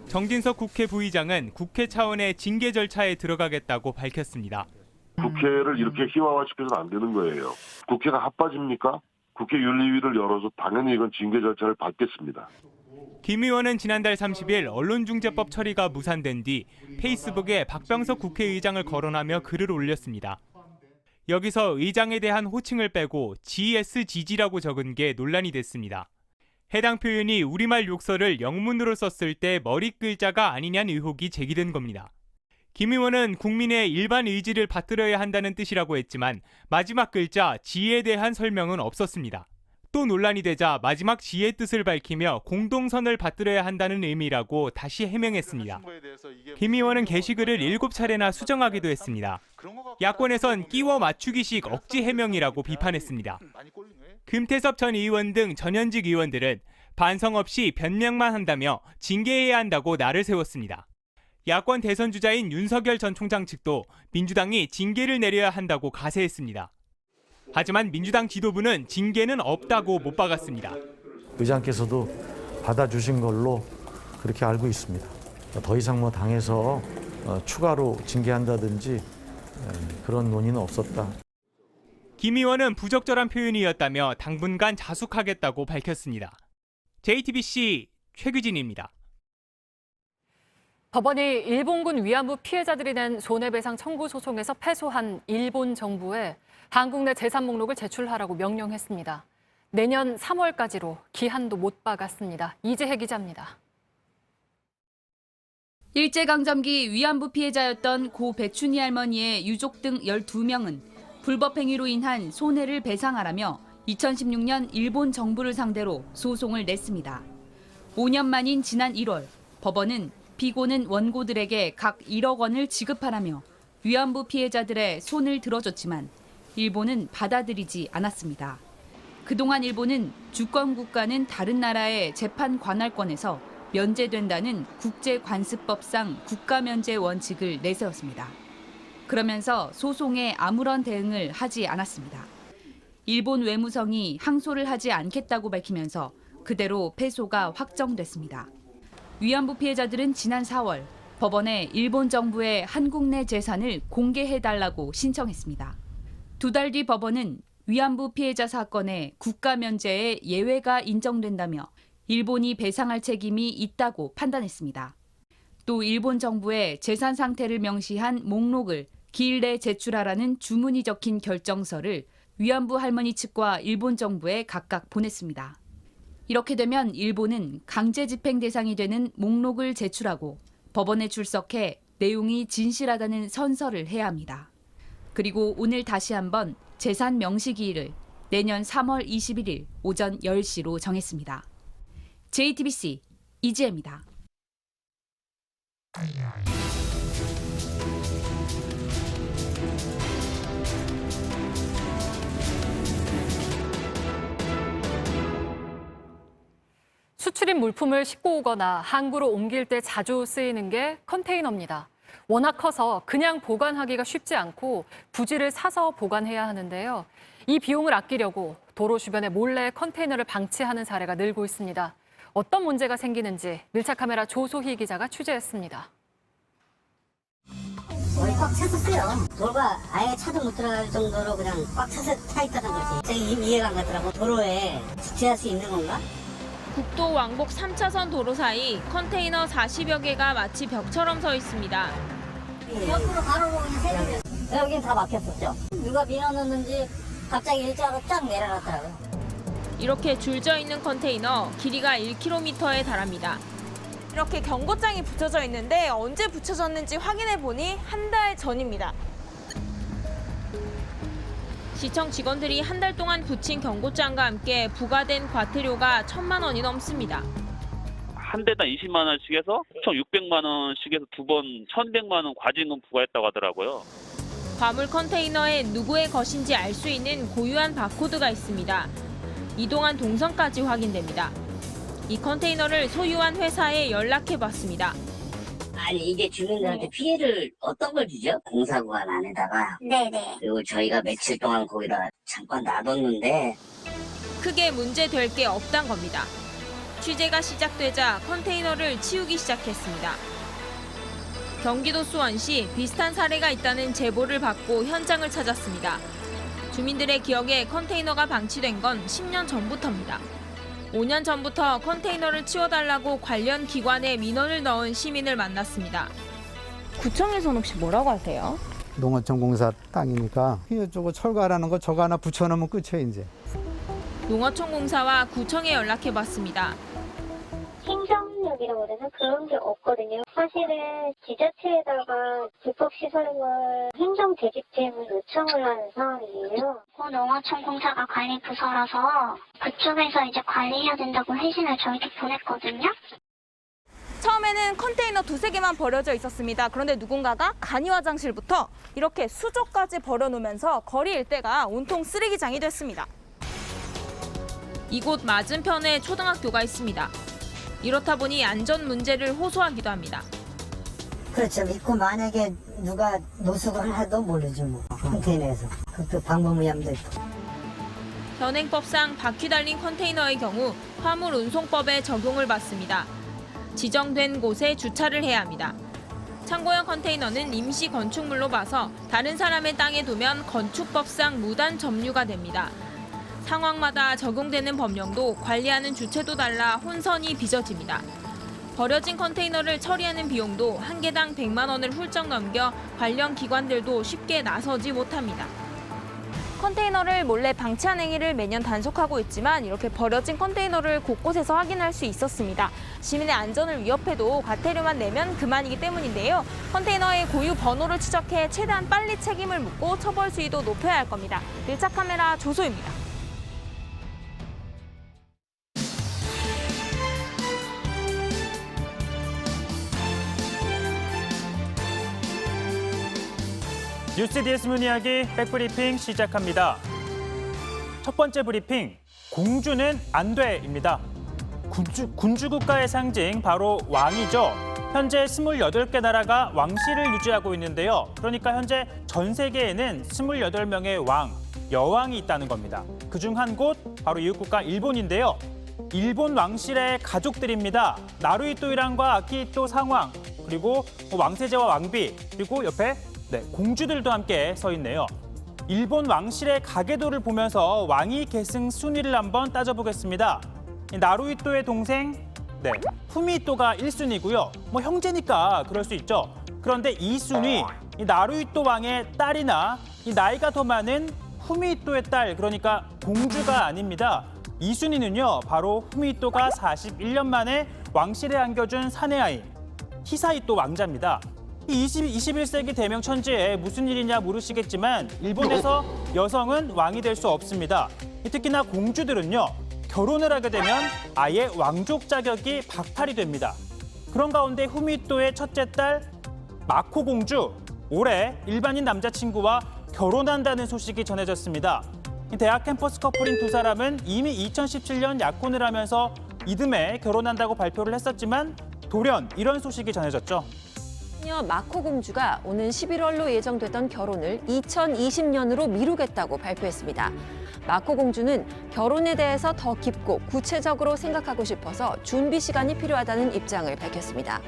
정진석 국회 부의장은 국회 차원의 징계 절차에 들어가겠다고 밝혔습니다. 국회를 이렇게 희화화시켜서는 안 되는 거예요. 국회가 핫빠집니까? 국회 윤리위를 열어서 당연히 이건 징계 절차를 밟겠습니다. 김 의원은 지난달 30일 언론중재법 처리가 무산된 뒤 페이스북에 박병석 국회의장을 거론하며 글을 올렸습니다. 여기서 의장에 대한 호칭을 빼고 GSGG라고 적은 게 논란이 됐습니다. 해당 표현이 우리말 욕설을 영문으로 썼을 때 머리 글자가 아니냐는 의혹이 제기된 겁니다. 김 의원은 국민의 일반 의지를 받들어야 한다는 뜻이라고 했지만 마지막 글자 G에 대한 설명은 없었습니다. 또 논란이 되자 마지막 G의 뜻을 밝히며 공동선을 받들어야 한다는 의미라고 다시 해명했습니다. 김 의원은 게시글을 7차례나 수정하기도 했습니다. 야권에선 끼워 맞추기식 억지 해명이라고 비판했습니다. 금태섭 전 의원 등 전현직 의원들은 반성 없이 변명만 한다며 징계해야 한다고 날을 세웠습니다. 야권 대선 주자인 윤석열 전 총장 측도 민주당이 징계를 내려야 한다고 가세했습니다. 하지만 민주당 지도부는 징계는 없다고 못 박았습니다. 의장께서도 받아주신 걸로 그렇게 알고 있습니다. 더 이상 당에서 추가로 징계한다든지 그런 논의는 없었다. 김 의원은 부적절한 표현이었다며 당분간 자숙하겠다고 밝혔습니다. JTBC 최규진입니다. 법원이 일본군 위안부 피해자들이 낸 손해배상 청구 소송에서 패소한 일본 정부에 한국 내 재산 목록을 제출하라고 명령했습니다. 내년 3월까지로 기한도 못 박았습니다. 이재혜 기자입니다. 일제강점기 위안부 피해자였던 고 백춘희 할머니의 유족 등 12명은 불법 행위로 인한 손해를 배상하라며 2016년 일본 정부를 상대로 소송을 냈습니다. 5년 만인 지난 1월 법원은 피고는 원고들에게 각 1억 원을 지급하라며 위안부 피해자들의 손을 들어줬지만 일본은 받아들이지 않았습니다. 그동안 일본은 주권 국가는 다른 나라의 재판 관할권에서 면제된다는 국제관습법상 국가면제 원칙을 내세웠습니다. 그러면서 소송에 아무런 대응을 하지 않았습니다. 일본 외무성이 항소를 하지 않겠다고 밝히면서 그대로 패소가 확정됐습니다. 위안부 피해자들은 지난 4월 법원에 일본 정부의 한국 내 재산을 공개해달라고 신청했습니다. 2달 뒤 법원은 위안부 피해자 사건에 국가 면제에 예외가 인정된다며 일본이 배상할 책임이 있다고 판단했습니다. 또 일본 정부의 재산 상태를 명시한 목록을 기일 내 제출하라는 주문이 적힌 결정서를 위안부 할머니 측과 일본 정부에 각각 보냈습니다. 이렇게 되면 일본은 강제 집행 대상이 되는 목록을 제출하고 법원에 출석해 내용이 진실하다는 선서를 해야 합니다. 그리고 오늘 다시 한번 재산 명시 기일을 내년 3월 21일 오전 10시로 정했습니다. JTBC 이지혜입니다. 수출입 물품을 싣고 오거나 항구로 옮길 때 자주 쓰이는 게 컨테이너입니다. 워낙 커서 그냥 보관하기가 쉽지 않고 부지를 사서 보관해야 하는데요. 이 비용을 아끼려고 도로 주변에 몰래 컨테이너를 방치하는 사례가 늘고 있습니다. 어떤 문제가 생기는지 밀착카메라 조소희 기자가 취재했습니다. 거의 꽉 찼었어요. 도로가 아예 차도 못 들어갈 정도로 그냥 꽉 차서 차 있다는 거지. 이해가 안 가더라고. 도로에 직지할 수 있는 건가? 국도 왕복 3차선 도로 사이 컨테이너 40여 개가 마치 벽처럼 서 있습니다. 옆으로 가로로 그냥 세우면 여긴 다 막혔었죠. 누가 밀어넣는지 갑자기 일자로 쫙 내려놨더라고요. 이렇게 줄져 있는 컨테이너 길이가 1km에 달합니다. 이렇게 경고장이 붙여져 있는데 언제 붙여졌는지 확인해 보니 한 달 전입니다. 시청 직원들이 한 달 동안 붙인 경고장과 함께 부과된 과태료가 1,000만 원이 넘습니다. 한 대당 20만 원씩 해서 총 600만 원씩 해서 두 번 1,100만 원 과징금 부과했다고 하더라고요. 화물 컨테이너에 누구의 것인지 알 수 있는 고유한 바코드가 있습니다. 이동한 동선까지 확인됩니다. 이 컨테이너를 소유한 회사에 연락해봤습니다. 아니 이게 주민들한테 피해를 어떤 걸 주죠? 공사구간 안에다가. 네네. 그리고 저희가 며칠 동안 거기다 잠깐 놔뒀는데 크게 문제될 게 없단 겁니다. 취재가 시작되자 컨테이너를 치우기 시작했습니다. 경기도 수원시 비슷한 사례가 있다는 제보를 받고 현장을 찾았습니다. 주민들의 기억에 컨테이너가 방치된 건 10년 전부터입니다. 5년 전부터 컨테이너를 치워달라고 관련 기관에 민원을 넣은 시민을 만났습니다. 구청에서는 혹시 뭐라고 하세요? 농어촌 공사 땅이니까 저거 철거하라는 거 저거 하나 붙여놓으면 끝이에요 이제. 농어촌 공사와 구청에 연락해봤습니다. 행정력이라고 그래서 그런 게 없거든요. 사실은 지자체에다가 불법시설물 행정 대집팀을 요청을 하는 상황이에요. 농어촌 공사가 관리 부서라서 그쪽에서 이제 관리해야 된다고 회신을 저희도 보냈거든요. 처음에는 컨테이너 2-3개만 버려져 있었습니다. 그런데 누군가가 간이 화장실부터 이렇게 수조까지 버려놓으면서 거리 일대가 온통 쓰레기장이 됐습니다. 이곳 맞은편에 초등학교가 있습니다. 이렇다 보니 안전 문제를 호소하기도 합니다. 그렇죠. 믿고 만약에 누가 노숙을 해도 모르지 뭐. 컨테이너에서. 그것도 방법무함도 있고. 현행법상 바퀴 달린 컨테이너의 경우 화물 운송법에 적용을 받습니다. 지정된 곳에 주차를 해야 합니다. 참고형 컨테이너는 임시 건축물로 봐서 다른 사람의 땅에 두면 건축법상 무단 점유가 됩니다. 상황마다 적용되는 법령도 관리하는 주체도 달라 혼선이 빚어집니다. 버려진 컨테이너를 처리하는 비용도 한 개당 100만 원을 훌쩍 넘겨 관련 기관들도 쉽게 나서지 못합니다. 컨테이너를 몰래 방치한 행위를 매년 단속하고 있지만 이렇게 버려진 컨테이너를 곳곳에서 확인할 수 있었습니다. 시민의 안전을 위협해도 과태료만 내면 그만이기 때문인데요. 컨테이너의 고유 번호를 추적해 최대한 빨리 책임을 묻고 처벌 수위도 높여야 할 겁니다. 밀착 카메라 조소입니다. 뉴스 DS 문이야기 백브리핑 시작합니다. 첫 번째 브리핑, 공주는 안 돼입니다. 군주 국가의 상징 바로 왕이죠. 현재 28개 나라가 왕실을 유지하고 있는데요. 그러니까 현재 전 세계에는 28명의 왕, 여왕이 있다는 겁니다. 그중 한 곳 바로 이웃국가 일본인데요. 일본 왕실의 가족들입니다. 나루히토 일왕과 아키히토 상왕, 그리고 왕세자와 왕비, 그리고 옆에 공주들도 함께 서 있네요. 일본 왕실의 가계도를 보면서 왕위 계승 순위를 한번 따져보겠습니다. 나루히토의 동생 후미히토가 1순위고요. 형제니까 그럴 수 있죠. 그런데 2순위 나루히토 왕의 딸이나 나이가 더 많은 후미히토의 딸, 그러니까 공주가 아닙니다. 2순위는요, 바로 후미히토가 41년 만에 왕실에 안겨준 사내아이 히사히토 왕자입니다. 21세기 대명 천지에 무슨 일이냐 물으시겠지만 일본에서 여성은 왕이 될 수 없습니다. 특히나 공주들은요, 결혼을 하게 되면 아예 왕족 자격이 박탈이 됩니다. 그런 가운데 후미토의 첫째 딸 마코 공주, 올해 일반인 남자친구와 결혼한다는 소식이 전해졌습니다. 대학 캠퍼스 커플인 두 사람은 이미 2017년 약혼을 하면서 이듬해 결혼한다고 발표를 했었지만 돌연 이런 소식이 전해졌죠. 마코 공주가 오는 11월로 예정됐던 결혼을 2020년으로 미루겠다고 발표했습니다. 마코 공주는 결혼에 대해서 더 깊고 구체적으로 생각하고 싶어서 준비 시간이 필요하다는 입장을 밝혔습니다.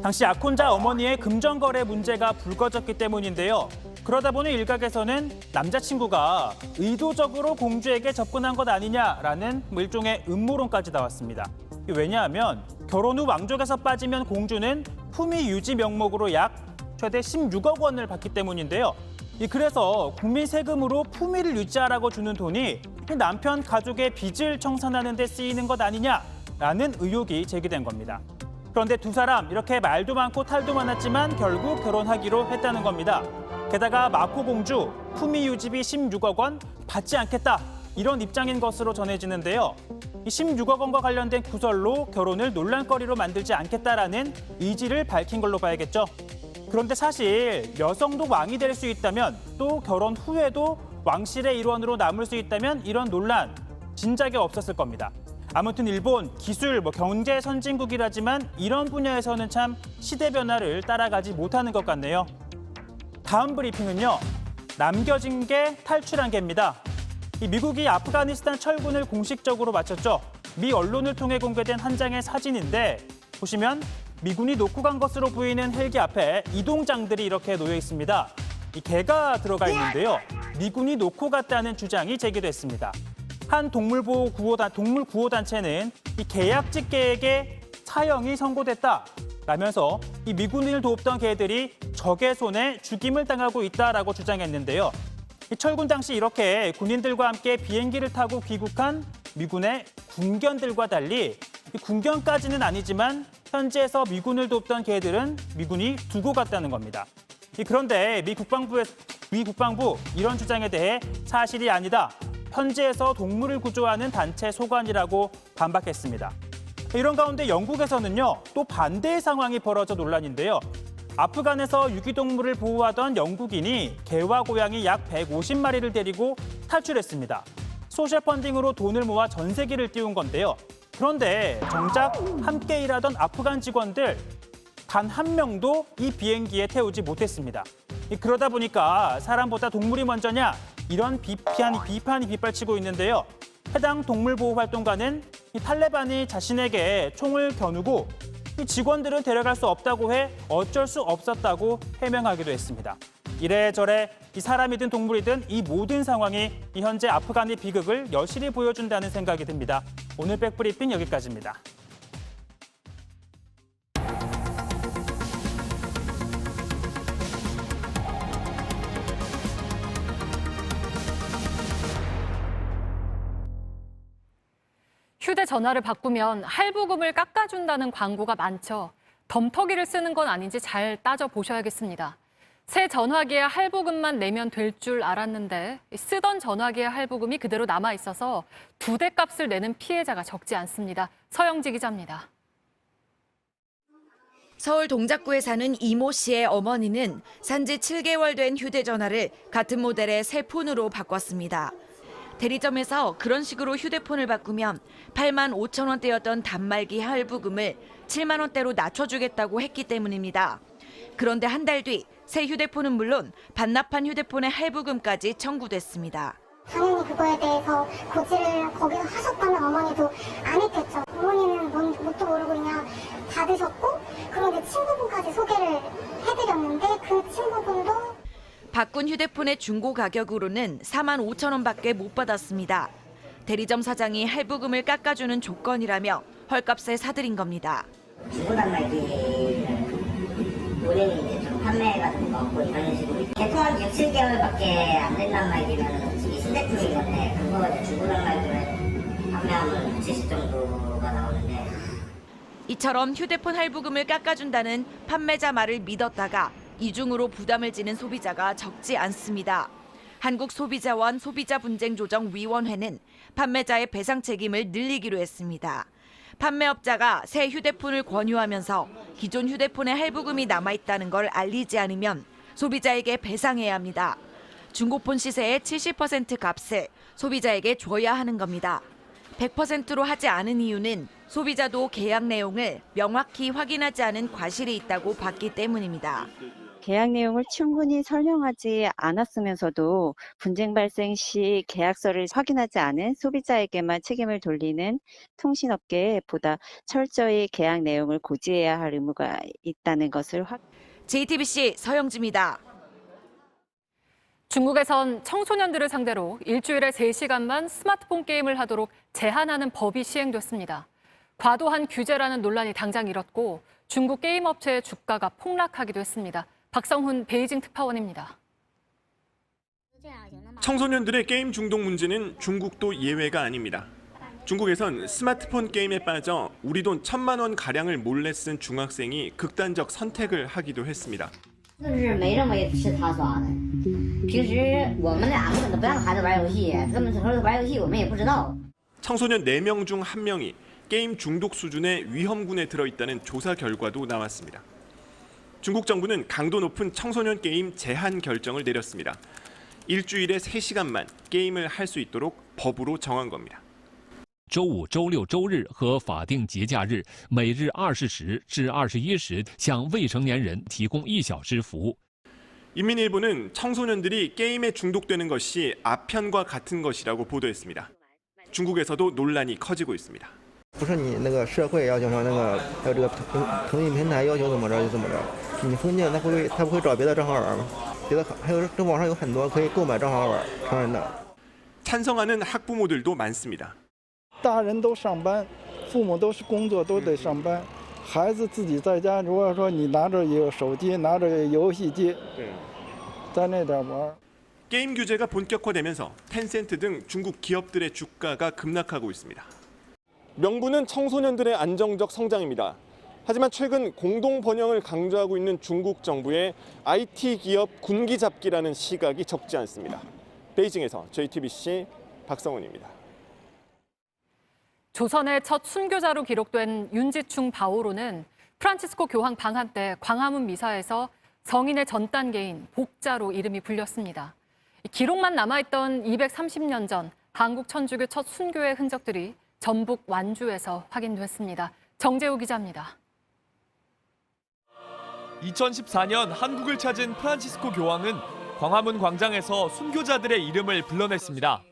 당시 약혼자 어머니의 금전거래 문제가 불거졌기 때문인데요. 그러다 보니 일각에서는 남자친구가 의도적으로 공주에게 접근한 것 아니냐라는 일종의 음모론까지 나왔습니다. 왜냐하면 결혼 후 왕족에서 빠지면 공주는 품위 유지 명목으로 약 최대 16억 원을 받기 때문인데요. 그래서 국민 세금으로 품위를 유지하라고 주는 돈이 남편 가족의 빚을 청산하는 데 쓰이는 것 아니냐라는 의혹이 제기된 겁니다. 그런데 두 사람 이렇게 말도 많고 탈도 많았지만 결국 결혼하기로 했다는 겁니다. 게다가 마코 공주 품위 유지비 16억 원 받지 않겠다 이런 입장인 것으로 전해지는데요. 이 16억 원과 관련된 구설로 결혼을 논란거리로 만들지 않겠다라는 의지를 밝힌 걸로 봐야겠죠. 그런데 사실 여성도 왕이 될 수 있다면 또 결혼 후에도 왕실의 일원으로 남을 수 있다면 이런 논란 진작에 없었을 겁니다. 아무튼 일본 기술, 경제 선진국이라지만 이런 분야에서는 참 시대 변화를 따라가지 못하는 것 같네요. 다음 브리핑은요. 남겨진 게 탈출한 개입니다. 미국이 아프가니스탄 철군을 공식적으로 마쳤죠. 미 언론을 통해 공개된 한 장의 사진인데 보시면 미군이 놓고 간 것으로 보이는 헬기 앞에 이동장들이 이렇게 놓여 있습니다. 이 개가 들어가 있는데요. 미군이 놓고 갔다는 주장이 제기됐습니다. 한 동물구호단체는 이 계약직 개에게 사형이 선고됐다라면서 이 미군을 돕던 개들이 적의 손에 죽임을 당하고 있다라고 주장했는데요. 철군 당시 이렇게 군인들과 함께 비행기를 타고 귀국한 미군의 군견들과 달리 군견까지는 아니지만 현지에서 미군을 돕던 개들은 미군이 두고 갔다는 겁니다. 그런데 미 국방부 이런 주장에 대해 사실이 아니다. 현지에서 동물을 구조하는 단체 소관이라고 반박했습니다. 이런 가운데 영국에서는요, 또 반대의 상황이 벌어져 논란인데요. 아프간에서 유기동물을 보호하던 영국인이 개와 고양이 약 150마리를 데리고 탈출했습니다. 소셜 펀딩으로 돈을 모아 전세기를 띄운 건데요. 그런데 정작 함께 일하던 아프간 직원들 단 한 명도 이 비행기에 태우지 못했습니다. 그러다 보니까 사람보다 동물이 먼저냐 이런 비판이 빗발치고 있는데요. 해당 동물보호활동가는 이 탈레반이 자신에게 총을 겨누고 이 직원들은 데려갈 수 없다고 해 어쩔 수 없었다고 해명하기도 했습니다. 이래저래 이 사람이든 동물이든 이 모든 상황이 이 현재 아프간의 비극을 여실히 보여준다는 생각이 듭니다. 오늘 백브리핑 여기까지입니다. 휴대전화를 바꾸면 할부금을 깎아준다는 광고가 많죠. 덤터기를 쓰는 건 아닌지 잘 따져보셔야겠습니다. 새 전화기에 할부금만 내면 될 줄 알았는데 쓰던 전화기의 할부금이 그대로 남아있어서 2대 값을 내는 피해자가 적지 않습니다. 서영지 기자입니다. 서울 동작구에 사는 이모 씨의 어머니는 산지 7개월 된 휴대전화를 같은 모델의 새 폰으로 바꿨습니다. 대리점에서 그런 식으로 휴대폰을 바꾸면 8만 5천 원대였던 단말기 할부금을 7만 원대로 낮춰주겠다고 했기 때문입니다. 그런데 한 달 뒤 새 휴대폰은 물론 반납한 휴대폰의 할부금까지 청구됐습니다. 당연히 그거에 대해서 고지를 거기서 하셨다면 어머니도 안 했겠죠. 어머니는 뭣도 모르고 그냥 받으셨고 그런데 친구분까지 소개를 해드렸는데 그 친구분도 바꾼 휴대폰의 중고 가격으로는 4만 5천 원밖에 못 받았습니다. 대리점 사장이 할부금을 깎아주는 조건이라며 헐값에 사들인 겁니다. 중고 단말기 은행이 이제 좀 판매 같은 거 없고 이런 식으로 개통한 지 7개월밖에 안 된 단말기면 이게 신제품인 건데 그거 이제 중고 단말기를 판매하면 70 정도가 나오는데 이처럼 휴대폰 할부금을 깎아준다는 판매자 말을 믿었다가 이중으로 부담을 지는 소비자가 적지 않습니다. 한국소비자원 소비자분쟁조정위원회는 판매자의 배상 책임을 늘리기로 했습니다. 판매업자가 새 휴대폰을 권유하면서 기존 휴대폰에 할부금이 남아있다는 걸 알리지 않으면 소비자에게 배상해야 합니다. 중고폰 시세의 70% 값을 소비자에게 줘야 하는 겁니다. 100%로 하지 않은 이유는 소비자도 계약 내용을 명확히 확인하지 않은 과실이 있다고 봤기 때문입니다. 계약 내용을 충분히 설명하지 않았으면서도 분쟁 발생 시 계약서를 확인하지 않은 소비자에게만 책임을 돌리는 통신업계에 보다 철저히 계약 내용을 고지해야 할 의무가 있다는 것을 JTBC 서영지입니다. 중국에선 청소년들을 상대로 일주일에 3시간만 스마트폰 게임을 하도록 제한하는 법이 시행됐습니다. 과도한 규제라는 논란이 당장 일었고 중국 게임 업체의 주가가 폭락하기도 했습니다. 박성훈 베이징 특파원입니다. 청소년들의 게임 중독 문제는 중국도 예외가 아닙니다. 중국에선 스마트폰 게임에 빠져 우리 돈 1,000만 원 가량을 몰래 쓴 중학생이 극단적 선택을 하기도 했습니다. 청소년 4명 중 1명이 게임 중독 수준의 위험군에 들어있다는 조사 결과도 나왔습니다. 중국 정부는 강도 높은 청소년 게임 제한 결정을 내렸습니다. 일주일에 3시간만 게임을 할 수 있도록 법으로 정한 겁니다. 周五、周六、周日和法定节假日每日20时至21时向未成年人提供1小时服务。 인민일보는 청소년들이 게임에 중독되는 것이 아편과 같은 것이라고 보도했습니다. 중국에서도 논란이 커지고 있습니다. 不是你那个社会要求说那个还有这个腾讯平台要求怎么着就怎么着，你封禁他不会找别的账号玩吗？别的还有这网上有很多可以购买账号玩成人的。 찬성하는 학부모들도 많습니다. 大人都上班，父母都是工作都得上班，孩子自己在家，如果说你拿着有手机，拿着游戏机，在那点玩。 게임 규제가 본격화되면서 텐센트 등 중국 기업들의 주가가 급락하고 있습니다. 명분은 청소년들의 안정적 성장입니다. 하지만 최근 공동 번영을 강조하고 있는 중국 정부의 IT 기업 군기 잡기라는 시각이 적지 않습니다. 베이징에서 JTBC 박성훈입니다. 조선의 첫 순교자로 기록된 윤지충 바오로는 프란치스코 교황 방한 때 광화문 미사에서 성인의 전 단계인 복자로 이름이 불렸습니다. 기록만 남아있던 230년 전 한국 천주교 첫 순교의 흔적들이 전북 완주에서 확인됐습니다. 정재우 기자입니다. 2014년 한국을 찾은 프란치스코 교황은 광화문 광장에서 순교자들의 이름을 불러냈습니다.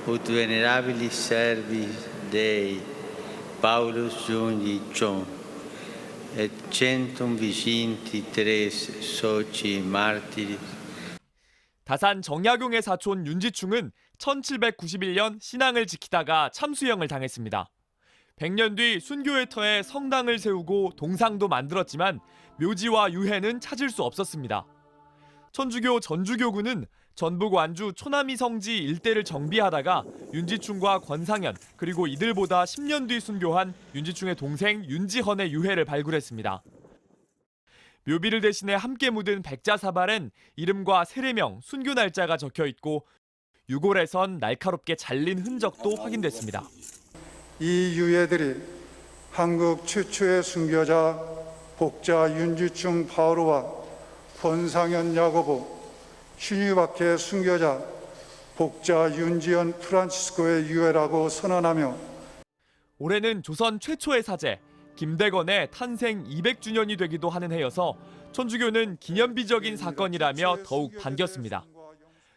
Ut venerabilis servis Dei, Paulus Junicium, et centum viginti tres soci martiris. 다산 정약용의 사촌 윤지충은 1791년 신앙을 지키다가 참수형을 당했습니다. 100년 뒤 순교의 터에 성당을 세우고 동상도 만들었지만 묘지와 유해는 찾을 수 없었습니다. 천주교 전주교구는 전북 완주 초남이 성지 일대를 정비하다가 윤지충과 권상현 그리고 이들보다 10년 뒤 순교한 윤지충의 동생 윤지헌의 유해를 발굴했습니다. 묘비를 대신해 함께 묻은 백자사발엔 이름과 세례명, 순교 날짜가 적혀있고 유골에선 날카롭게 잘린 흔적도 확인됐습니다. 이 유해들이 한국 최초의 순교자 복자 윤지충 바오로와 권상현 야고보, 신유박해 순교자 복자 윤지연 프란치스코의 유해라고 선언하며 올해는 조선 최초의 사제 김대건의 탄생 200주년이 되기도 하는 해여서 천주교는 기념비적인 사건이라며 더욱 반겼습니다.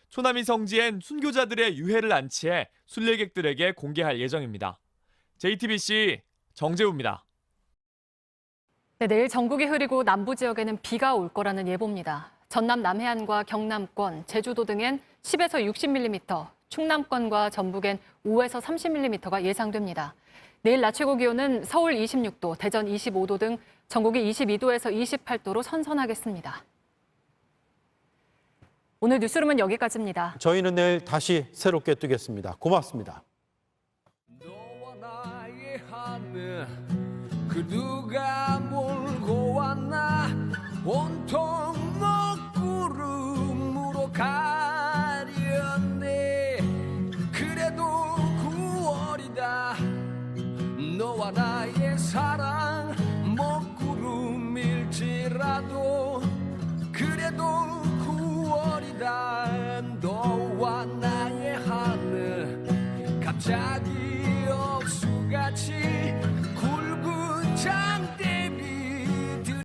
초남이 성지엔 순교자들의 유해를 안치해 순례객들에게 공개할 예정입니다. JTBC 정재우입니다. 네, 내일 전국이 흐리고 남부 지역에는 비가 올 거라는 예보입니다. 전남 남해안과 경남권, 제주도 등엔 10에서 60mm, 충남권과 전북엔 5에서 30mm가 예상됩니다. 내일 낮 최고 기온은 서울 26도, 대전 25도 등 전국이 22도에서 28도로 선선하겠습니다. 오늘 뉴스룸은 여기까지입니다. 저희는 내일 다시 새롭게 뜨겠습니다. 고맙습니다. 그 누가 몰고 왔나 온통 먹구름으로 가 너와 나의 사랑 먹구름일지라도 그래도 9월이다. 너와 나의 하늘 갑자기